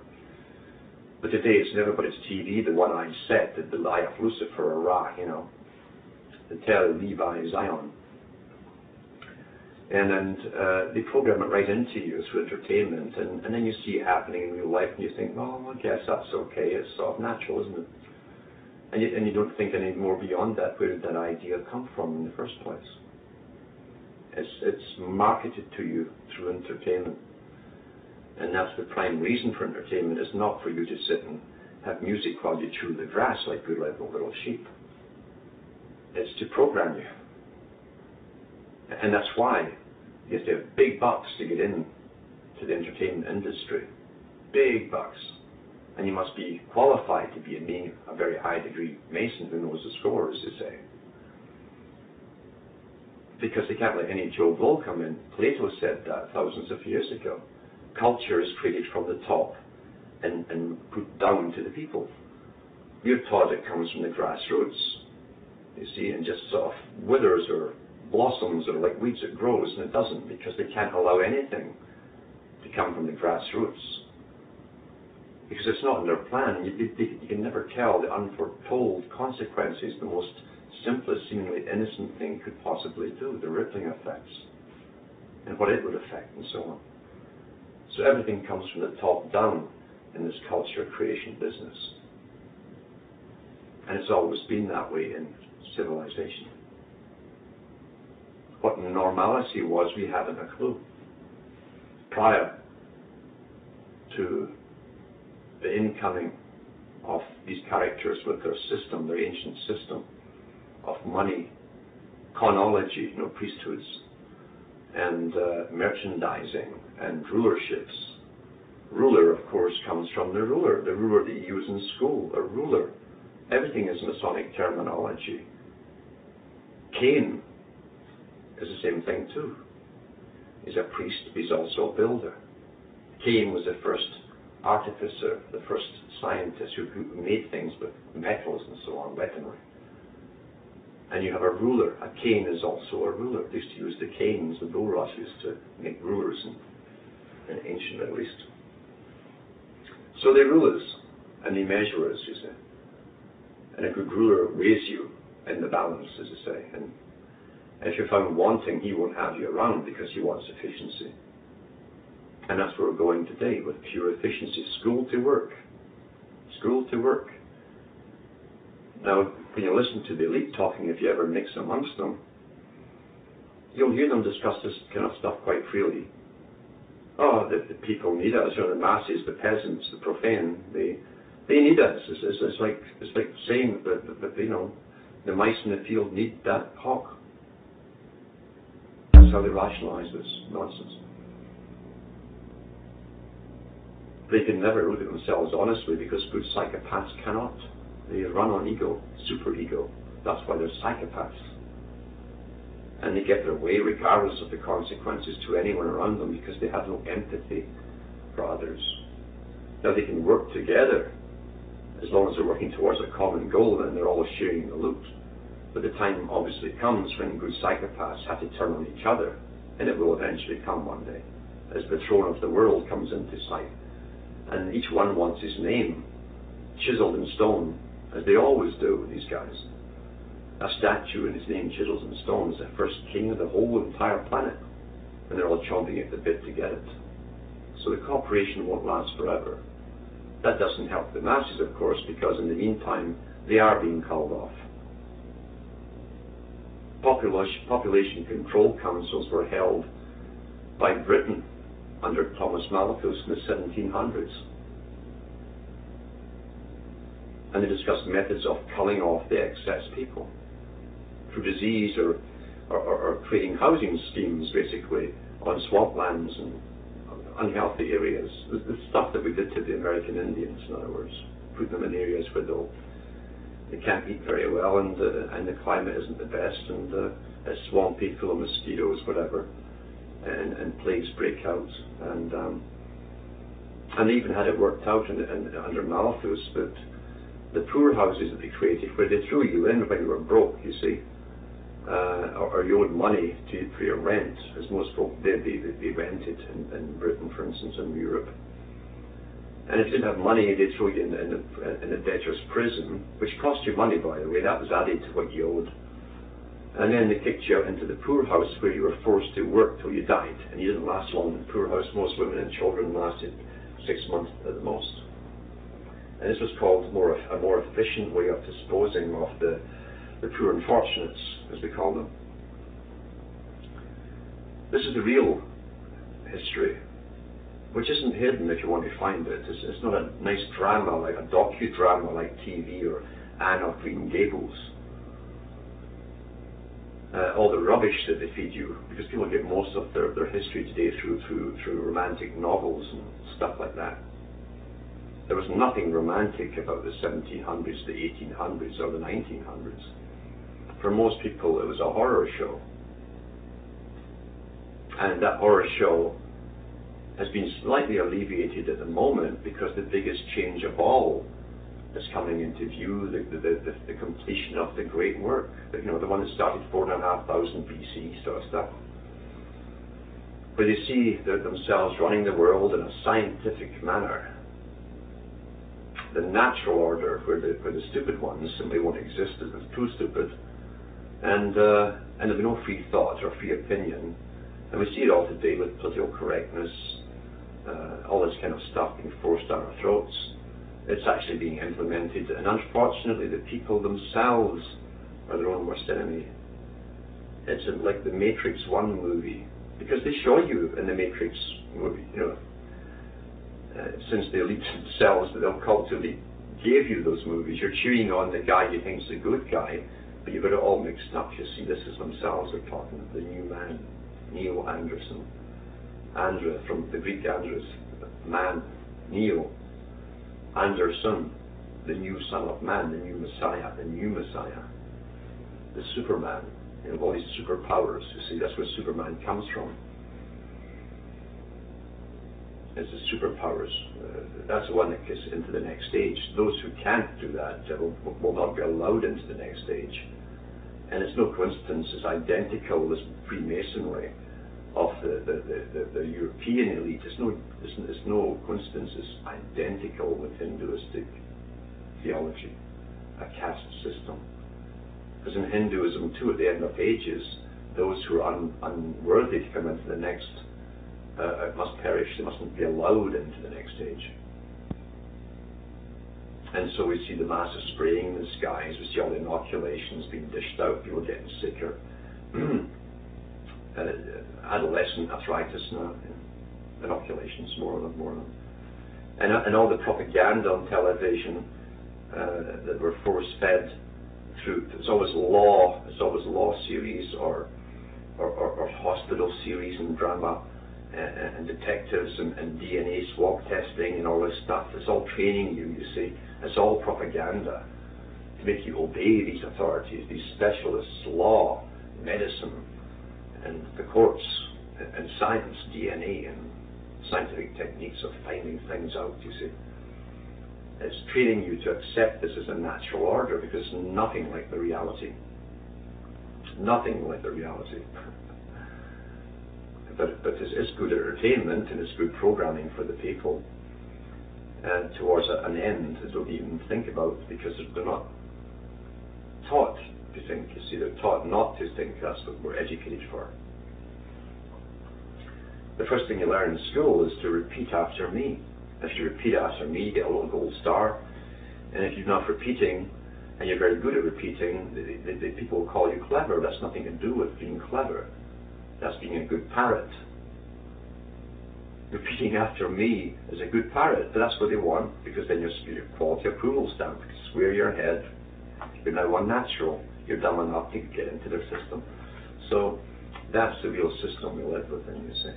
Speaker 1: But today it's in everybody's TV, the one-eyed set, the Eye of Lucifer, or Ra, you know, the Tel Levi Zion. And they program it right into you through entertainment, and then you see it happening in real life, and you think, well, I guess that's okay, it's sort of natural, isn't it? And you don't think any more beyond that. Where did that idea come from in the first place? It's marketed to you through entertainment. And that's the prime reason for entertainment, is not for you to sit and have music while you chew the grass like good little sheep. It's to program you. And that's why you have to have big bucks to get in to the entertainment industry. Big bucks. And you must be qualified to be a very high degree Mason who knows the score, as they say. Because they can't let any Joe Blow come in. Plato said that thousands of years ago. Culture is created from the top and put down to the people. We're taught it comes from the grassroots, you see, and just sort of withers or blossoms, or like weeds it grows, and it doesn't, because they can't allow anything to come from the grassroots. Because it's not in their plan. You can never tell the unforetold consequences the most simplest, seemingly innocent thing could possibly do, the rippling effects, and what it would affect, and so on. So everything comes from the top down in this culture creation business. And it's always been that way in civilization. What normalcy was, we haven't a clue. Prior to the incoming of these characters with their system, their ancient system of money, chronology, priesthoods, and merchandising and rulerships. Ruler, of course, comes from the ruler that you use in school, a ruler. Everything is Masonic terminology. Cain is the same thing too. He's a priest, he's also a builder. Cain was the first artificer, the first scientist who made things with metals and so on, weaponry. And you have a ruler. A cane is also a ruler. They used to use the canes, the bulrushes, to make rulers in ancient Middle East. So they're rulers, and they measure us, you say. And a good ruler weighs you in the balance, as I say. And if you're found wanting, he won't have you around, because he wants efficiency. And that's where we're going today, with pure efficiency. School to work. School to work. Now, when you listen to the elite talking, if you ever mix amongst them, you'll hear them discuss this kind of stuff quite freely. Oh, the people need us, the masses, the peasants, the profane, they need us. It's like saying that the mice in the field need that hawk. That's how they rationalize this nonsense. They can never look at themselves honestly because good psychopaths cannot. They run on ego, super ego. That's why they're psychopaths. And they get their way regardless of the consequences to anyone around them because they have no empathy for others. Now they can work together as long as they're working towards a common goal and they're all sharing the loot. But the time obviously comes when good psychopaths have to turn on each other, and it will eventually come one day, as the throne of the world comes into sight. And each one wants his name chiseled in stone, as they always do, these guys. A statue and his name chiseled in stone is the first king of the whole entire planet, and they're all chomping at the bit to get it. So the cooperation won't last forever. That doesn't help the masses, of course, because in the meantime, they are being called off. Population control councils were held by Britain under Thomas Malthus in the 1700s. And they discussed methods of culling off the excess people through disease or creating housing schemes, basically, on swamplands and unhealthy areas. The stuff that we did to the American Indians, in other words, put them in areas where they can't eat very well, and the climate isn't the best, and it's swampy, full of mosquitoes, whatever, and plagues break out, and they even had it worked out under Malthus that the poor houses that they created, where they threw you in when you were broke, you see, or you owed money for your rent, as most folk did, they rented in Britain, for instance, and Europe. And if you didn't have money, they'd throw you in a debtor's prison, which cost you money, by the way. That was added to what you owed. And then they kicked you out into the poorhouse, where you were forced to work till you died. And you didn't last long in the poorhouse. Most women and children lasted 6 months at the most. And this was called a more efficient way of disposing of the poor unfortunates, as we call them. This is the real history, which isn't hidden if you want to find it. It's not a nice drama, like a docudrama like TV or Anne of Green Gables. All the rubbish that they feed you, because people get most of their history today through romantic novels and stuff like that. There was nothing romantic about the 1700s, the 1800s, or the 1900s. For most people, it was a horror show. And that horror show has been slightly alleviated at the moment because the biggest change of all is coming into view, the completion of the great work, the one that started 4,500 BC sort of stuff, where they see themselves running the world in a scientific manner. The natural order, where the stupid ones simply won't exist as they're too stupid, and there'll be no free thought or free opinion. And we see it all today with political correctness, all this kind of stuff being forced down our throats. It's actually being implemented, and unfortunately the people themselves are their own worst enemy. It's like the Matrix 1 movie, because they show you in the Matrix movie, since the elites themselves, they'll culturally gave you those movies, you're cheering on the guy you think's the good guy, but you've got it all mixed up. You see, this is themselves they're talking, the new man, Neo Anderson. Andra, from the Greek Andros, man, Neo. Anderson, the new son of man, the new Messiah, the Superman, all these superpowers. You see, that's where Superman comes from. It's the superpowers. That's the one that gets into the next stage. Those who can't do that will not be allowed into the next stage. And it's no coincidence, it's identical, this Freemasonry of the European elite. It's no coincidence, it's identical with Hinduistic theology, a caste system. Because in Hinduism too, at the end of ages, those who are unworthy to come into the next must perish. They mustn't be allowed into the next stage. And so we see the massive spraying in the skies, we see all the inoculations being dished out, people getting sicker. Adolescent arthritis now, inoculations, more of them, more of them. And all the propaganda on television that we're force-fed through, it's always law series or hospital series and drama and detectives and DNA swab testing and all this stuff. It's all training you see. It's all propaganda to make you obey these authorities, these specialists, law, medicine, and the courts, and science, DNA, and scientific techniques of finding things out, you see. It's training you to accept this as a natural order, because it's nothing like the reality. Nothing like the reality. But it's good entertainment, and it's good programming for the people towards an end they don't even think about, because they're not taught to think. You see, they're taught not to think. That's what we're educated for. The first thing you learn in school is to repeat after me. If you repeat after me, you get a little gold star. And if you're not repeating, and you're very good at repeating, the people will call you clever. That's nothing to do with being clever. That's being a good parrot. Repeating after me is a good parrot, but that's what they want, because then your quality approval stamp, square your head. You're now unnatural. You're dumb enough to get into their system. So that's the real system we live within, you see.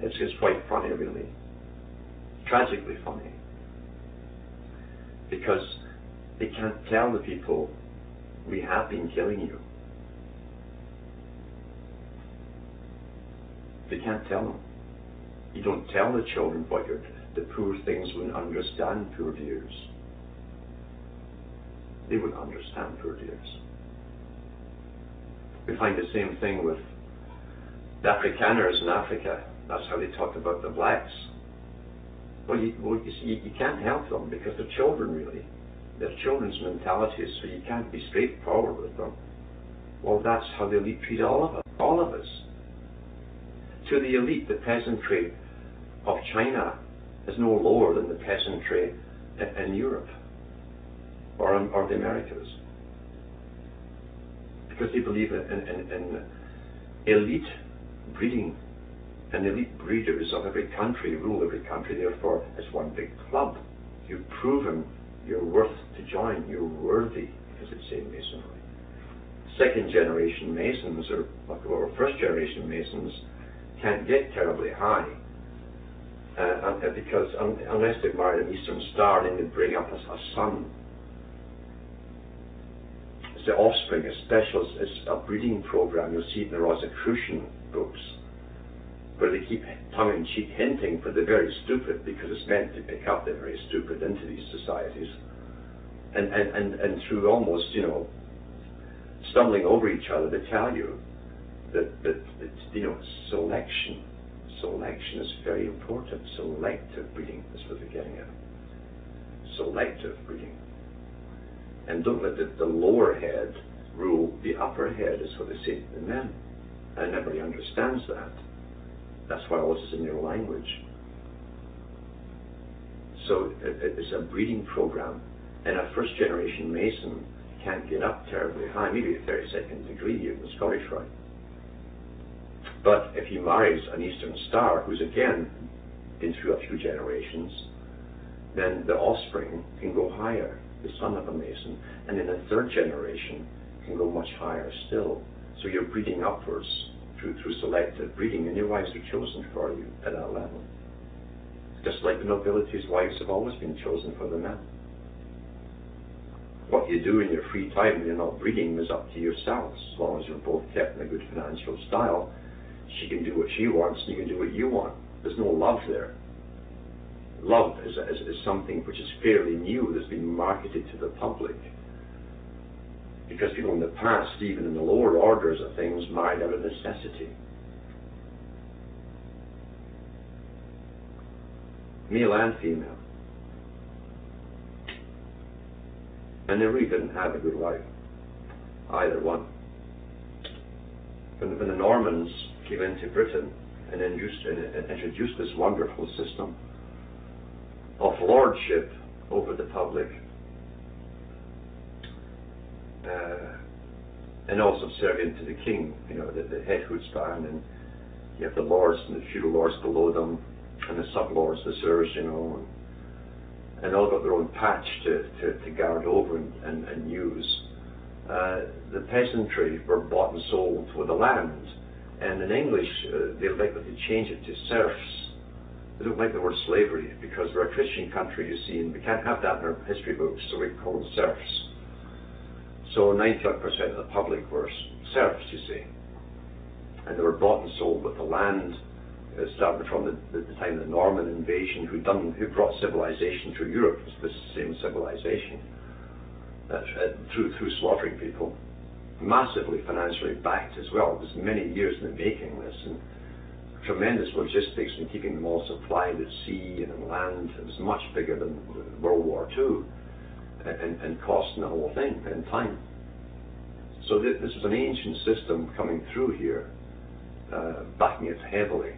Speaker 1: It's quite funny, really. Tragically funny. Because they can't tell the people, we have been killing you. They can't tell them. You don't tell the children what the poor things wouldn't understand, poor dears. They wouldn't understand, poor dears. We find the same thing with the Afrikaners in Africa. That's how they talked about the blacks. Well, you see, you can't help them, because they're children, really. They're children's mentalities, so you can't be straightforward with them. Well, that's how the elite treat all of us. To the elite, the peasantry of China is no lower than the peasantry in Europe or the Americas, because they believe in elite breeding, and elite breeders of every country rule every country. Therefore, it's one big club. You've proven your worth to join. You're worthy, as it says in Masonry. Second generation Masons, or first generation Masons, can't get terribly high, because unless they've married an Eastern Star, then they bring up a son. It's the offspring, it's a breeding program. You'll see it in the Rosicrucian books, where they keep tongue-in-cheek hinting for the very stupid, because it's meant to pick up the very stupid into these societies, and through almost, stumbling over each other, they tell you that selection is very important. Selective breeding is what they're getting at. Selective breeding. And don't let the lower head rule the upper head, is what they say to the men. And nobody understands that. That's why all this is in your language. So it's a breeding program. And a first generation Mason can't get up terribly high, maybe a 32nd degree in the Scottish Rite. But if he marries an Eastern Star, who's again been through a few generations, then the offspring can go higher, the son of a Mason, and in the third generation can go much higher still. So you're breeding upwards through selective breeding, and your wives are chosen for you at that level. Just like the nobility's wives have always been chosen for the men. What you do in your free time when you're not breeding is up to yourselves. As long as you're both kept in a good financial style, she can do what she wants, and you can do what you want. There's no love there. Love is something which is fairly new, that's been marketed to the public. Because people in the past, even in the lower orders of things, married out of necessity. Male and female. And they really didn't have a good life, either one. When the Normans came into Britain and introduced this wonderful system of lordship over the public, and all subservient to the king, you know, the head Hoodspan, and you have the lords and the feudal lords below them, and the sub-lords, the sirs, you know, and all got their own patch to guard over and use. The peasantry were bought and sold with the land, and in English they like that they change it to serfs. They don't like the word slavery, because we're a Christian country, you see, and we can't have that in our history books, so we call them serfs. So 95% of the public were serfs, you see, and they were bought and sold with the land, starting from the time of the Norman invasion, who brought civilization through Europe. It's the same civilization, through slaughtering people, massively financially backed as well. It was many years in the making, this, and tremendous logistics and keeping them all supplied at sea and on land. It was much bigger than World War II, and cost and the whole thing, and time. So this was an ancient system coming through here, backing it heavily,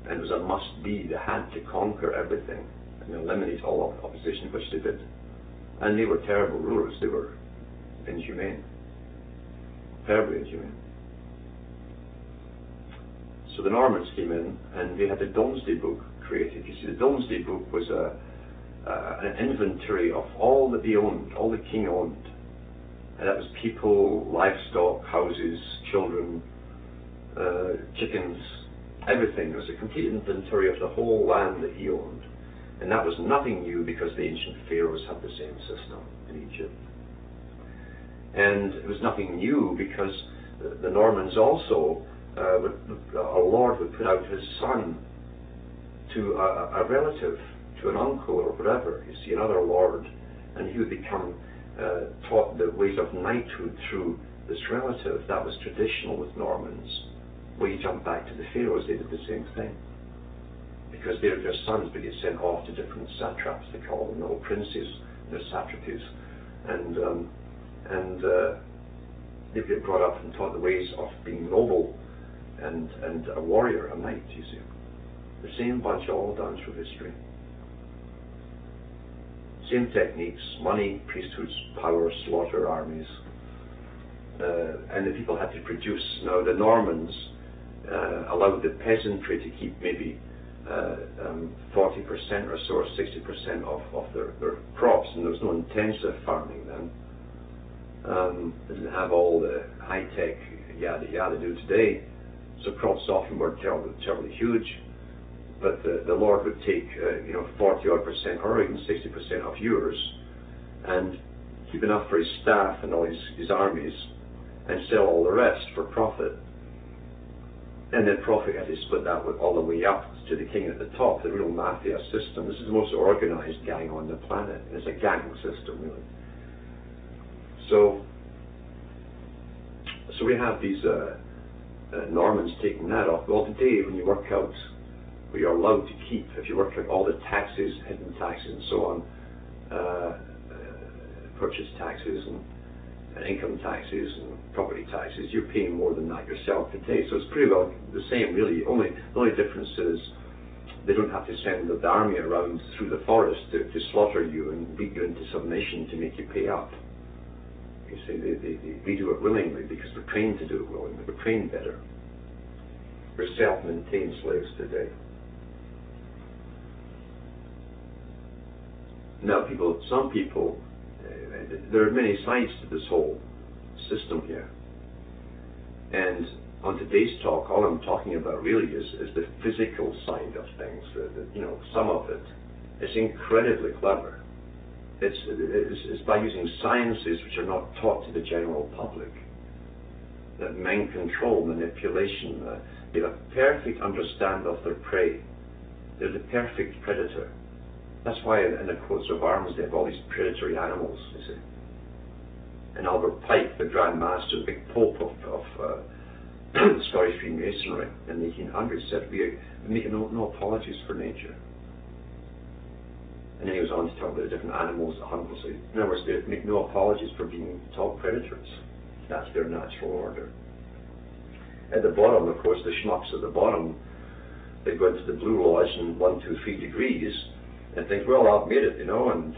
Speaker 1: and it was a must-be. They had to conquer everything and eliminate all opposition, which they did. And they were terrible rulers. They were inhumane, terribly inhumane. So the Normans came in, and they had the Domesday Book created. You see, the Domesday Book was an inventory of all that they owned, all the king owned. And that was people, livestock, houses, children, chickens, everything. It was a complete inventory of the whole land that he owned. And that was nothing new, because the ancient pharaohs had the same system in Egypt. And it was nothing new because the Normans also, a lord would put out his son to a relative, to an uncle or whatever, you see, another lord, and he would become taught the ways of knighthood through this relative. That was traditional with Normans. Well, you jump back to the pharaohs, they did the same thing, because their sons would get sent off to different satraps, they call them, little princes, their satrapies, and they'd get brought up and taught the ways of being noble and a warrior, a knight, you see. The same bunch all down through history. Same techniques: money, priesthoods, power, slaughter, armies, and the people had to produce. Now the Normans allowed the peasantry to keep maybe 40% or so, or 60% of their crops, and there was no intensive farming then. They didn't have all the high-tech yada yada do today, so crops often were terribly huge. But the Lord would take 40-odd% or even 60% of yours, and keep enough for his staff and all his armies, and sell all the rest for profit. And then profit had to split that all the way up to the king at the top, the real mafia system. This is the most organized gang on the planet. It's a gang system, really. So we have these Normans taking that off. Well, today, when you work out what you're allowed to keep, if you work out all the taxes, hidden taxes and so on, purchase taxes and income taxes and property taxes, you're paying more than that yourself today. So it's pretty well the same, really. The only difference is they don't have to send the army around through the forest to slaughter you and beat you into submission to make you pay up. You see, we do it willingly because we're trained to do it willingly. We're trained better. We're self-maintained slaves today. Now, some people, there are many sides to this whole system here. And on today's talk, all I'm talking about really is the physical side of things. Some of it. It's incredibly clever. It's by using sciences which are not taught to the general public. That mind control, manipulation, they have a perfect understand of their prey. They're the perfect predator. That's why in the coats of arms they have all these predatory animals, you see. And Albert Pike, the Grand Master, the big pope of Scottish Freemasonry in the 1800s, said we make no apologies for nature. And then he was on to talk about the different animals that hunt. So in other words, they make no apologies for being top predators. That's their natural order. At the bottom, of course, the schmucks at the bottom, they go into the Blue Lodge in 1, 2, 3 degrees and think, well, I've made it, and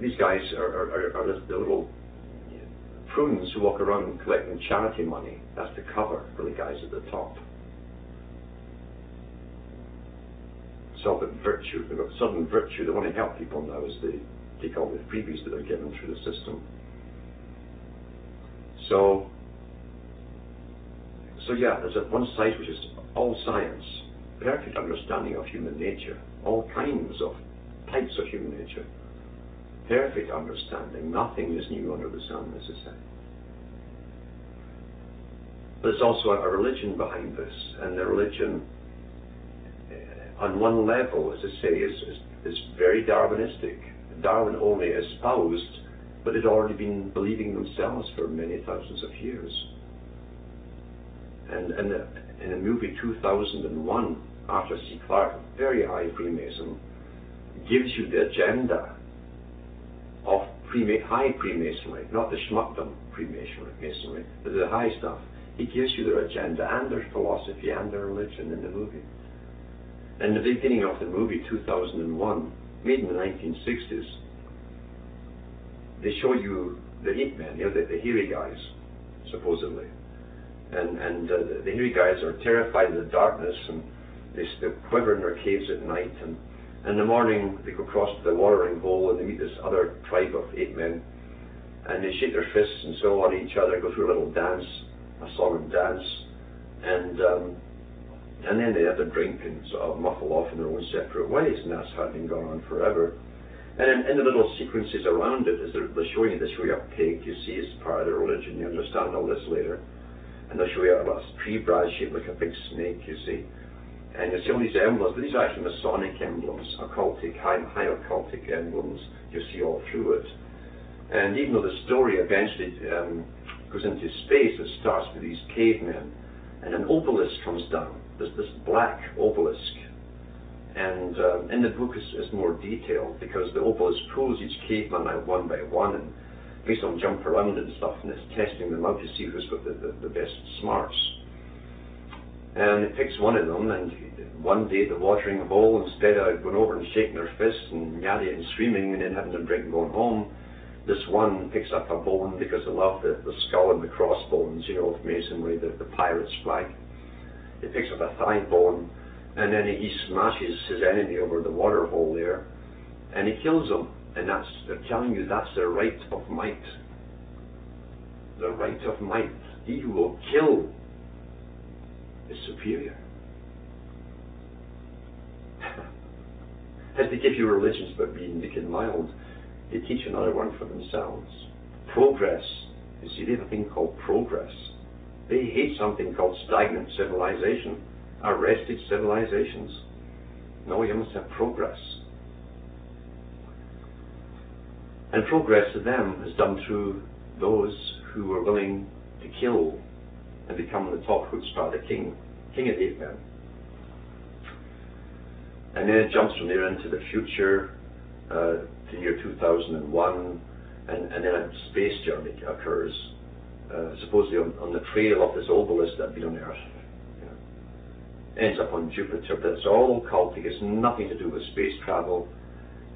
Speaker 1: these guys are the little buffoons who walk around collecting charity money. That's the cover for the guys at the top. It's all about virtue. They've got sudden virtue. They want to help people now as they take all the freebies that they're given through the system. So yeah, there's one side which is all science, perfect understanding of human nature, all kinds of types of human nature, perfect understanding, nothing is new under the sun, as I say. There's also a religion behind this, and the religion, on one level, as I say, is very Darwinistic. Darwin only espoused, but had already been believing themselves for many thousands of years. And in the movie 2001, Arthur C. Clarke, a very high Freemason, gives you the agenda of high Freemasonry, not the schmuckdom Freemasonry, but the high stuff. He gives you their agenda and their philosophy and their religion in the movie. In the beginning of the movie 2001, made in the 1960s, they show you the ape men, the hairy guys, supposedly. And the hairy guys are terrified of the darkness, and they quiver in their caves at night, and in the morning they go across to the watering hole and they meet this other tribe of ape men, and they shake their fists and so on each other, go through a little dance, a song and dance, and then they have a drink and sort of muffle off in their own separate ways, and that's how it's been going on forever. And in the little sequences around it, as they're showing you, they show you a pig, you see, it's part of their religion, you understand all this later. And they'll show you a tree branch shaped like a big snake, you see. And you see all these emblems, but these are actually Masonic emblems, occultic, high occultic emblems, you see all through it. And even though the story eventually goes into space, it starts with these cavemen, and an obelisk comes down, this black obelisk. And in the book is more detailed, because the obelisk pulls each caveman out one by one and makes them jump around and stuff, and it's testing them out to see who's got the best smarts. And it picks one of them, and one day at the watering hole, instead of going over and shaking their fists and yelling and screaming and then having a drink and going home, this one picks up a bone, because they love the skull and the crossbones, of masonry, the pirate's flag. He picks up a thigh bone, and then he smashes his enemy over the water hole there, and he kills him. And they're telling you that's the right of might. The right of might. He who will kill is superior. As they give you religions about being meek and mild, they teach another one for themselves. Progress. You see, they have a thing called progress. They hate something called stagnant civilization, arrested civilizations. No, you must have progress. And progress to them is done through those who are willing to kill and become the top chutzpah, the king of the ape men. And then it jumps from there into the future, to the year 2001, and then a space journey occurs, supposedly on the trail of this obelisk that had been on Earth. Ends up on Jupiter, but it's all occultic. It's nothing to do with space travel.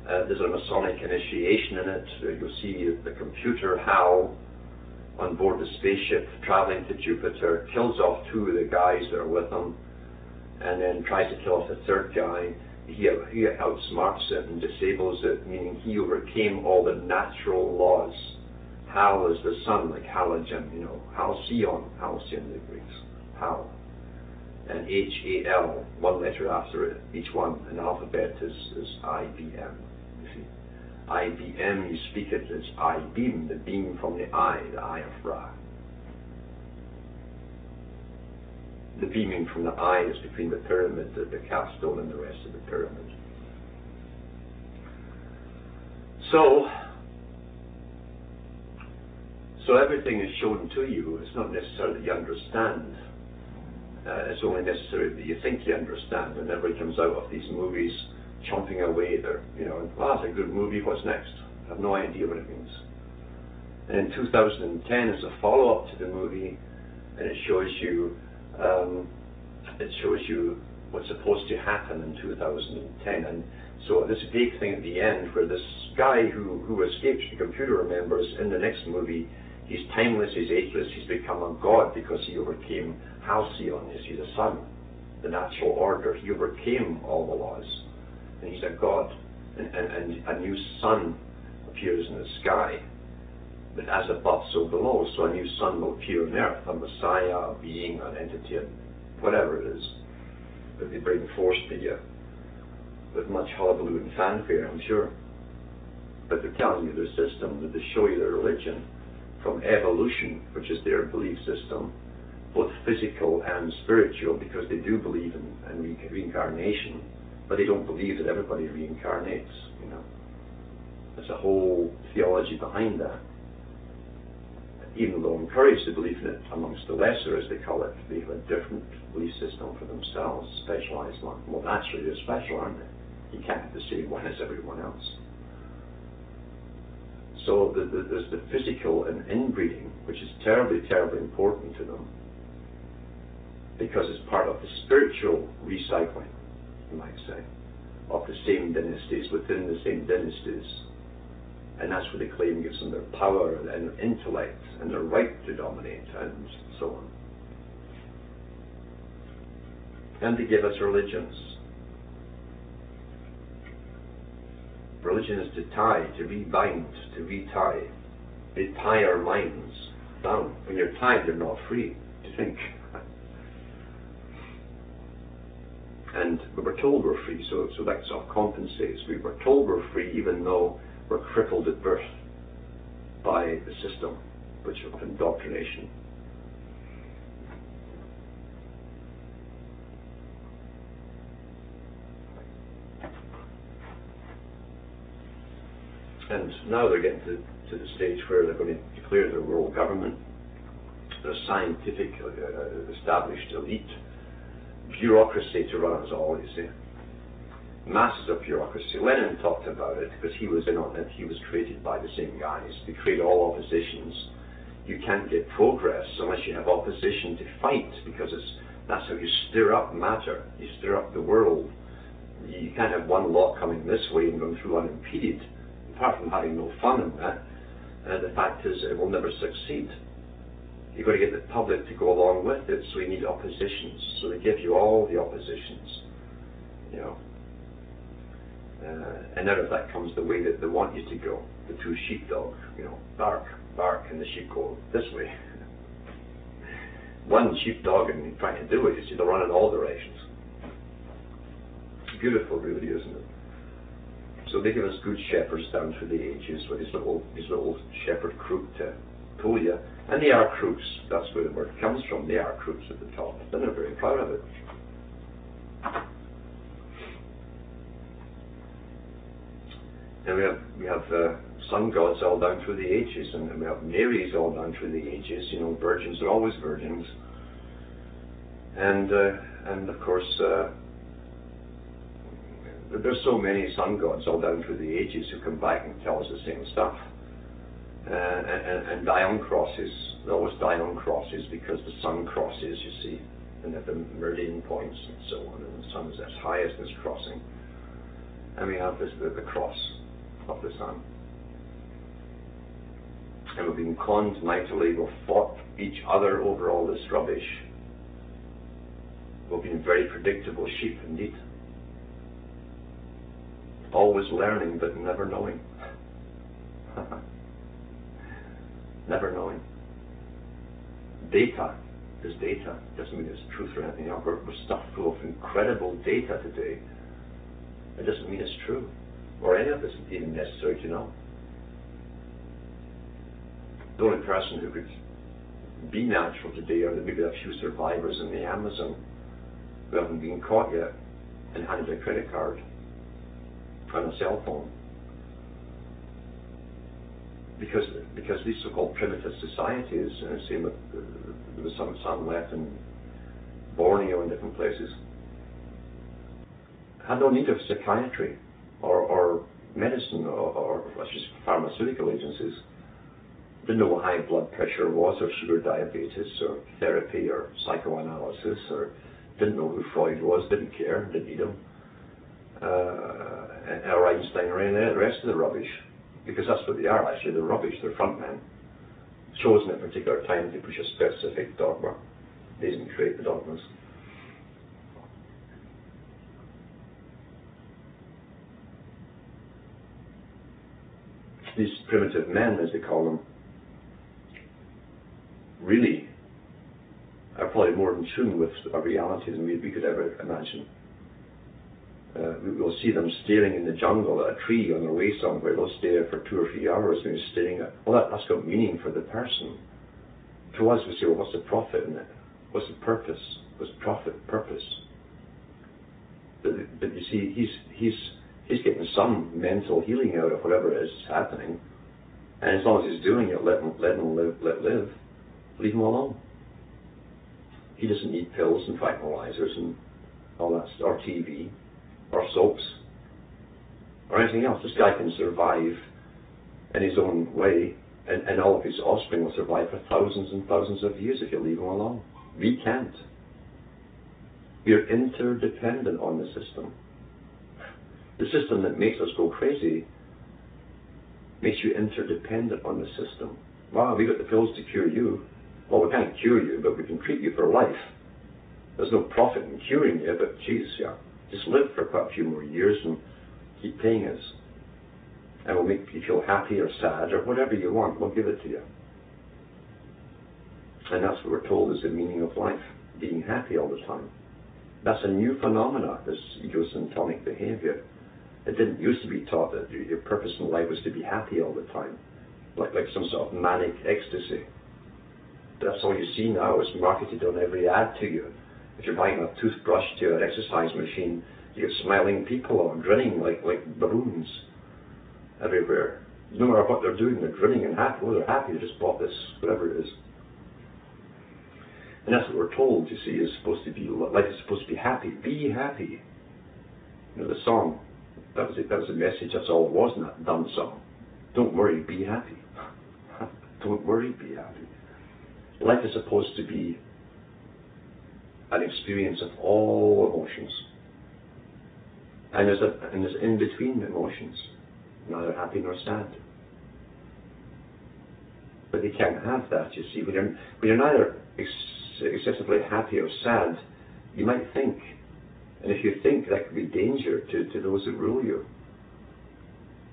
Speaker 1: There's a Masonic initiation in it. You'll see the computer HAL on board the spaceship traveling to Jupiter, kills off two of the guys that are with him, and then tries to kill off the third guy. He outsmarts it and disables it, meaning he overcame all the natural laws. HAL is the sun, like halogen, halcyon the Greeks, HAL. And HAL, one letter after it, each one in the alphabet is IBM. You see, IBM, you speak it as I-beam, the beam from the eye of Ra. The beaming from the eye is between the pyramid, the capstone, and the rest of the pyramid. So everything is shown to you. It's not necessarily that you understand. It's only necessary that you think you understand, and everybody comes out of these movies chomping away. They're, that's a good movie, what's next? I have no idea what it means. And in 2010, as a follow-up to the movie, and it shows you what's supposed to happen in 2010. And so this big thing at the end, where this guy who escaped, the computer remembers, in the next movie, He's timeless, he's ageless, he's become a god because he overcame Halcyon, you see, the sun, the natural order. He overcame all the laws, and he's a god. And a new sun appears in the sky, but as above, so below. So a new sun will appear on earth, a Messiah, a being, an entity, whatever it is, that they bring forth to you with much hullabaloo and fanfare, I'm sure. But they're telling you their system, that they show you their religion from evolution, which is their belief system, both physical and spiritual, because they do believe in reincarnation, but they don't believe that everybody reincarnates, you know. There's a whole theology behind that. Even though encouraged to believe in it amongst the lesser, as they call it, they have a different belief system for themselves, specialized one. Well, naturally they're special, aren't they? You can't have the same one as everyone else. So there's the physical and inbreeding, which is terribly, terribly important to them, because it's part of the spiritual recycling, you might say, of the same dynasties within the same dynasties. And that's what they claim gives them their power and their intellect and their right to dominate and so on. And they give us religions. Religion is to tie, to rebind, to retie. They tie our minds down. When you're tied, you're not free to think. And we were told we're free, so that sort of compensates. We were told we're free even though we're crippled at birth by the system, which of indoctrination. And now they're getting to the stage where they're going to declare their world government, their scientific established elite, bureaucracy to run us all, you see. Masses of bureaucracy. Lenin talked about it because he was in on it. He was created by the same guys. They create all oppositions. You can't get progress unless you have opposition to fight, because that's how you stir up matter. You stir up the world. You can't have one law coming this way and going through unimpeded. Apart from having no fun in that, the fact is it will never succeed. You've got to get the public to go along with it, so you need oppositions. So they give you all the oppositions, you know. And out of that comes the way that they want you to go. The two sheepdog, you know, bark, bark, and the sheep go this way. One sheepdog and trying to do it, you see, they'll run in all directions. It's beautiful, really, isn't it? So they give us good shepherds down through the ages with his little shepherd crook to pull you. And they are crooks. That's where the word comes from. They are crooks at the top. And they're very proud of it. And we have sun gods all down through the ages, and we have Marys all down through the ages. You know, virgins are always virgins. And of course, there's so many sun gods all down through the ages who come back and tell us the same stuff. And die on crosses. They always die on crosses because the sun crosses, you see, and at the meridian points and so on, and the sun is as highest as crossing. And we have the cross of the sun. And we've been conned mightily, we've fought each other over all this rubbish. We've been very predictable sheep indeed. Always learning but never knowing. Never knowing. Data is data. Doesn't mean it's truth or anything else. We're stuffed full of incredible data today. It doesn't mean it's true, or any of this is even necessary to know. The only person who could be natural today are maybe a few survivors in the Amazon who haven't been caught yet and handed a credit card and a cell phone. Because these so-called primitive societies, same with there was some left in Borneo and different places, had no need of psychiatry or medicine or just pharmaceutical agencies. Didn't know what high blood pressure was, or sugar diabetes, or therapy, or psychoanalysis, or didn't know who Freud was, didn't care, didn't need him, or Einstein or any of the rest of the rubbish. Because that's what they are, actually. They're rubbish. They're front men. chosen at a particular time to push a specific dogma. They didn't create the dogmas. These primitive men, as they call them, really are probably more in tune with our reality than we could ever imagine. We will see them staring in the jungle at a tree on their way somewhere. They'll stare for 2 or 3 hours and they're staring at, well, that's got meaning for the person. To us, we say, well, what's the profit in it? What's the purpose? What's profit, purpose? But you see, he's getting some mental healing out of whatever is happening. And as long as he's doing it, let him live. Leave him alone. He doesn't need pills and tranquilizers and all that, or TV, or soaps, or anything else. This guy can survive in his own way, and all of his offspring will survive for thousands and thousands of years if you leave him alone. We can't. We are interdependent on the system. The system that makes us go crazy makes you interdependent on the system. Wow, we got the pills to cure you. Well, we can't cure you, but we can treat you for life. There's no profit in curing you, but geez, yeah, just live for quite a few more years and keep paying us. And we'll make you feel happy or sad or whatever you want. We'll give it to you. And that's what we're told is the meaning of life, being happy all the time. That's a new phenomena, this egocentric behavior. It didn't used to be taught that your purpose in life was to be happy all the time, like some sort of manic ecstasy. That's all you see now. It's marketed on every ad to you. If you're buying a toothbrush to an exercise machine, you get smiling people or grinning like baboons everywhere. No matter what they're doing, they're grinning and happy. Oh, they're happy. They just bought this, whatever it is. And that's what we're told, you see, is supposed to be, life is supposed to be happy. Be happy. You know, the song, that was a message, that's all it was in that dumb song. Don't worry, be happy. Don't worry, be happy. Life is supposed to be an experience of all emotions. And there's in-between emotions, neither happy nor sad. But you can't have that, you see. When you're neither excessively happy or sad, you might think. And if you think, that could be danger to those that rule you.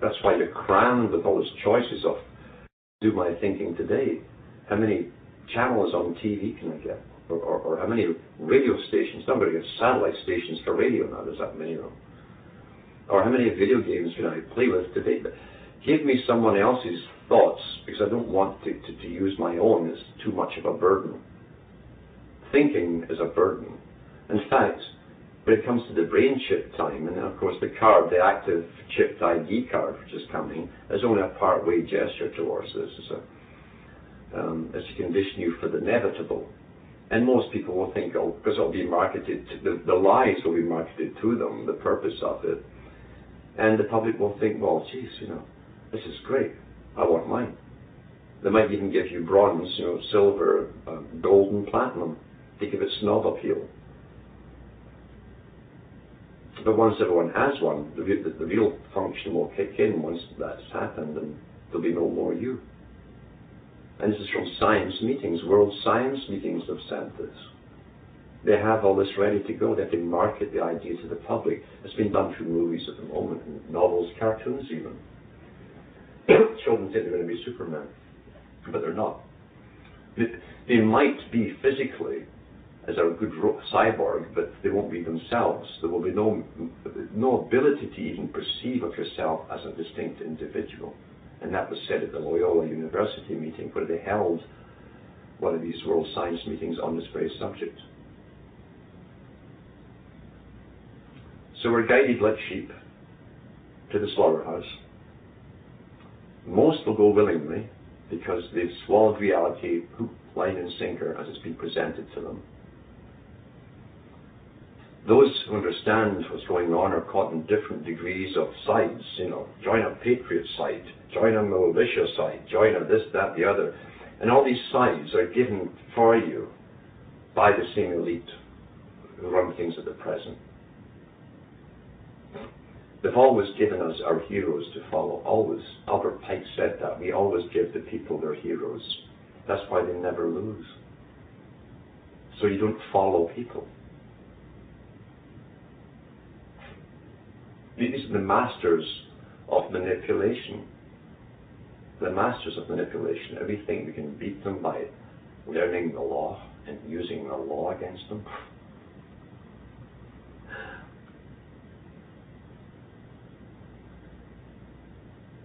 Speaker 1: That's why you're crammed with all these choices of, do my thinking today. How many channels on TV can I get? Or how many radio stations? Not going to get satellite stations for radio now, there's that many of them. Or how many video games can I play with today? But give me someone else's thoughts, because I don't want to use my own. It's too much of a burden. Thinking is a burden. In fact, when it comes to the brain chip time, and of course the card, the active chipped ID card, which is coming, is only a part-way gesture towards this. It's to condition you for the inevitable. And most people will think, oh, because it'll be marketed, the lies will be marketed to them, the purpose of it. And the public will think, well, geez, you know, this is great. I want mine. They might even give you bronze, you know, silver, gold, and platinum to give it snob appeal. But once everyone has one, the real function will kick in once that's happened, and there'll be no more you. And this is from science meetings. World science meetings have said this. They have all this ready to go. They have to market the idea to the public. It's been done through movies at the moment, and novels, cartoons even. Children think they're going to be Superman, but they're not. They might be physically as a good cyborg, but they won't be themselves. There will be no ability to even perceive of yourself as a distinct individual. And that was said at the Loyola University meeting, where they held one of these world science meetings on this very subject. So we're guided like sheep to the slaughterhouse. Most will go willingly because they've swallowed reality, hook, line and sinker, as it's been presented to them. Those who understand what's going on are caught in different degrees of sides. You know, join a patriot side, join a militia side, join a this, that, the other. And all these sides are given for you by the same elite who run things at the present. They've always given us our heroes to follow, always. Albert Pike said that. We always give the people their heroes. That's why they never lose. So you don't follow people. These are the masters of manipulation. The masters of manipulation. Everything we can beat them by learning the law and using the law against them.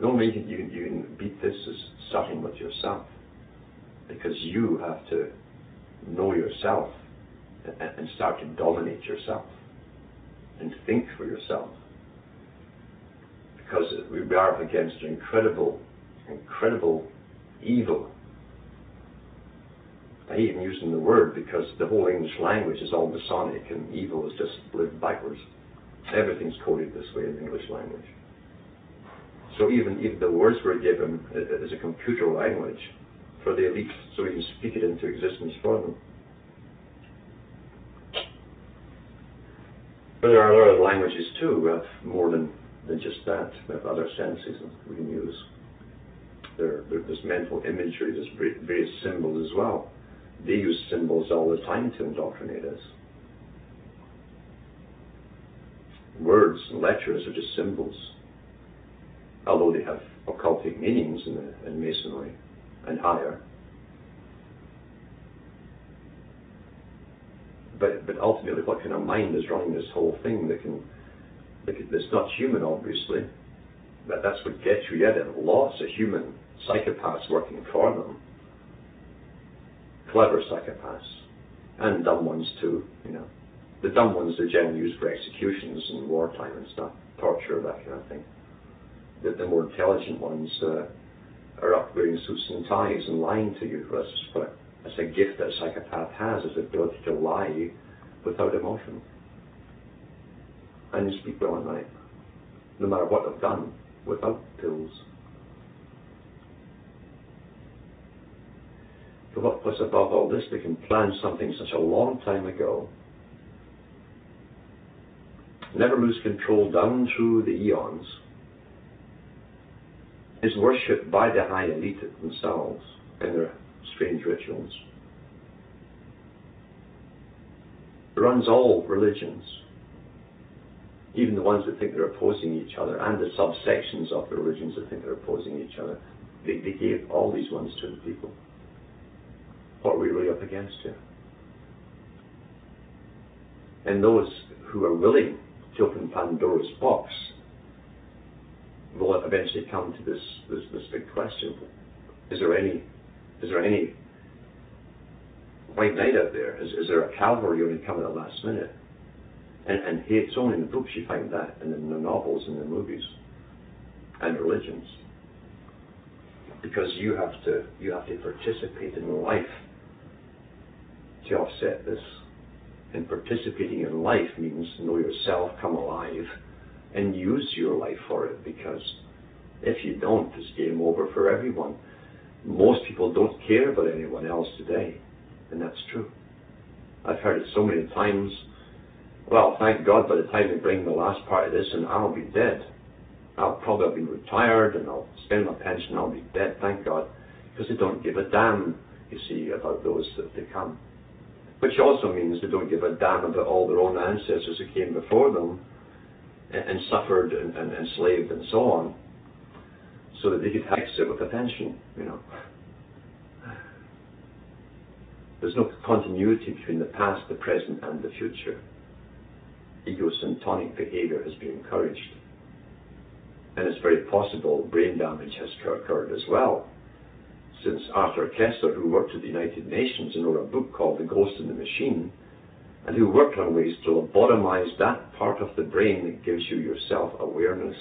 Speaker 1: The only way you can beat this is starting with yourself. Because you have to know yourself and start to dominate yourself and think for yourself. Because we are up against an incredible evil. I hate even using the word because the whole English language is all Masonic and evil is just lived backwards. Everything's coded this way in the English language. So even the words were given as a computer language for the elite, so we can speak it into existence for them. But there are other languages too. We have more than just that. We have other senses that we can use. There's mental imagery, there's various symbols as well. They use symbols all the time to indoctrinate us. Words and letters are just symbols, although they have occultic meanings in Masonry and higher. But ultimately, what kind of mind is running this whole thing that's not human, obviously. That's what gets you. Yeah, there are lots of human psychopaths working for them. Clever psychopaths. And dumb ones too, you know. The dumb ones are generally used for executions in wartime and stuff, torture, that kind of thing. The more intelligent ones are up wearing suits and ties and lying to you. That's a gift that a psychopath has, is the ability to lie without emotion. And you speak well at night, no matter what they've done, without pills. So what's above all this, they can plan something such a long time ago, never lose control down through the eons, is worshipped by the high elite themselves in their strange rituals. It runs all religions, even the ones that think they're opposing each other, and the subsections of the religions that think they're opposing each other. They gave all these ones to the people. What are we really up against here? And those who are willing to open Pandora's box will eventually come to this big question: Is there any white knight out there? Is there a cavalry only coming at the last minute? And hey, it's only in the books you find that, and in the novels and the movies and religions, because you have to participate in life to offset this. And participating in life means know yourself, come alive, and use your life for it, because if you don't, it's game over for everyone. Most people don't care about anyone else today, and that's true. I've heard it so many times. Well, thank God, by the time they bring the last part of this, and I'll be dead. I'll probably have been retired, and I'll spend my pension, I'll be dead, thank God. Because they don't give a damn, you see, about those that they come. Which also means they don't give a damn about all their own ancestors who came before them and suffered and enslaved and so on, so that they could exit with a pension, you know. There's no continuity between the past, the present, and the future. Egosyntonic behavior has been encouraged. And it's very possible brain damage has occurred as well, since Arthur Koestler, who worked at the United Nations and wrote a book called The Ghost in the Machine, and who worked on ways to lobotomize that part of the brain that gives you your self-awareness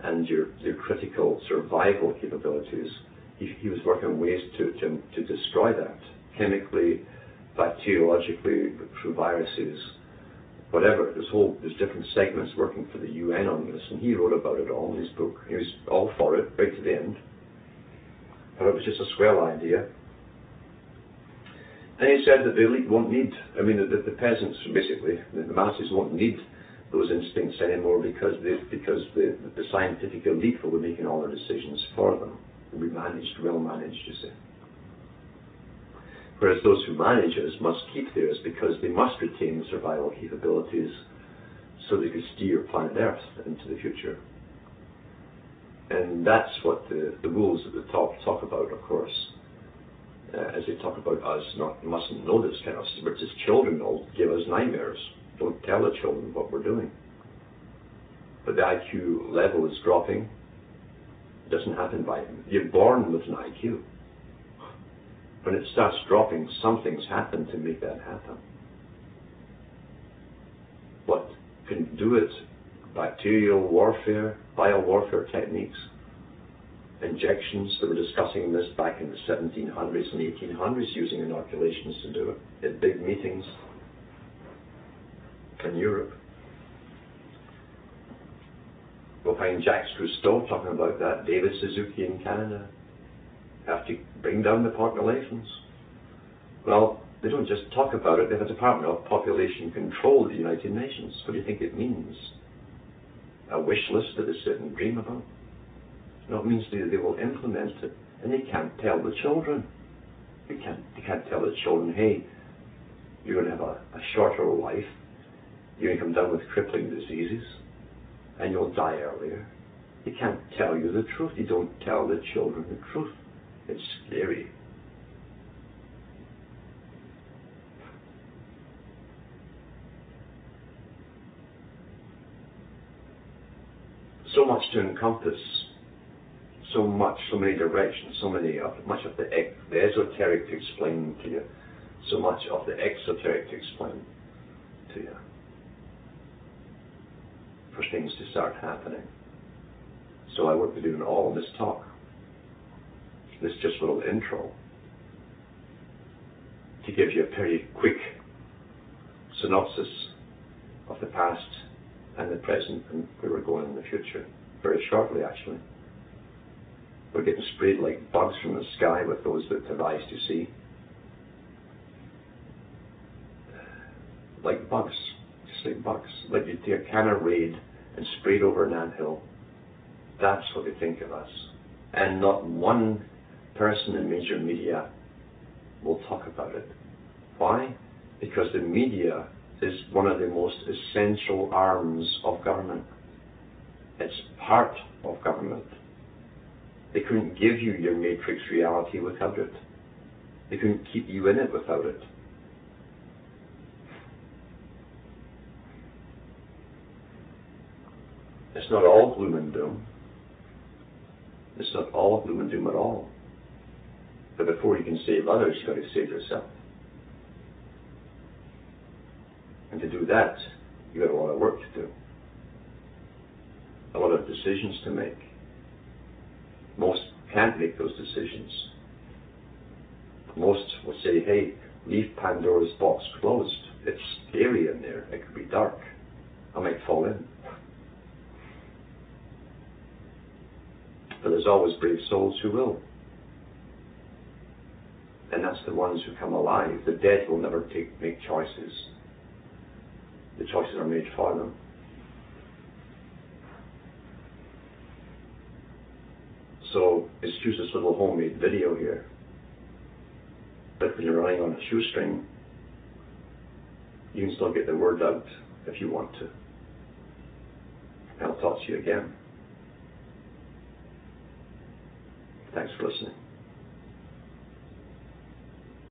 Speaker 1: and your critical survival capabilities. He was working on ways to destroy that, chemically, bacteriologically, through viruses, whatever. There's different segments working for the UN on this, and he wrote about it all in his book. He was all for it, right to the end. But it was just a swell idea. And he said that the elite won't need, the peasants, basically, the masses won't need those instincts anymore, because the scientific elite will be making all their decisions for them. They'll be managed, well managed, you see. Whereas those who manage us must keep theirs because they must retain survival capabilities so they can steer planet Earth into the future. And that's what the wolves at the top talk about, of course. As they talk about us, mustn't know this kind of stuff. We're just children, they'll give us nightmares. Don't tell the children what we're doing. But the IQ level is dropping. It doesn't happen by, you're born with an IQ. When it starts dropping, something's happened to make that happen. What can do it? Bacterial warfare, biowarfare techniques, injections. They were discussing this back in the 1700s and 1800s, using inoculations to do it at big meetings in Europe. We'll find Jacques Cousteau talking about that, David Suzuki in Canada. Have to bring down the populations. Well, they don't just talk about it, they have a Department of Population Control at the United Nations. What do you think it means? A wish list that they sit and dream about? No, it means they will implement it, and they can't tell the children. They can't tell the children, hey, you're going to have a shorter life, you're going to come down with crippling diseases, and you'll die earlier. They can't tell you the truth. They don't tell the children the truth. It's scary. So much to encompass, so many directions, much of the esoteric to explain to you, so much of the exoteric to explain to you, for things to start happening. So I want to do in all this talk, this just little intro, to give you a very quick synopsis of the past and the present and where we're going in the future. Very shortly, actually. We're getting sprayed like bugs from the sky with those that have eyes to see. Like bugs, just like bugs. Like you take a can of Raid and spray it over an anthill. That's what they think of us. And not one person in major media will talk about it. Why? Because the media is one of the most essential arms of government. It's part of government. They couldn't give you your matrix reality without it. They couldn't keep you in it without it. It's not all gloom and doom. It's not all gloom and doom at all. But before you can save others, you've got to save yourself. And to do that, you've got a lot of work to do. A lot of decisions to make. Most can't make those decisions. Most will say, hey, leave Pandora's box closed. It's scary in there. It could be dark. I might fall in. But there's always brave souls who will. And that's the ones who come alive. The dead will never make choices. The choices are made for them. So, excuse this little homemade video here. But when you're running on a shoestring, you can still get the word out if you want to. I'll talk to you again. Thanks for listening.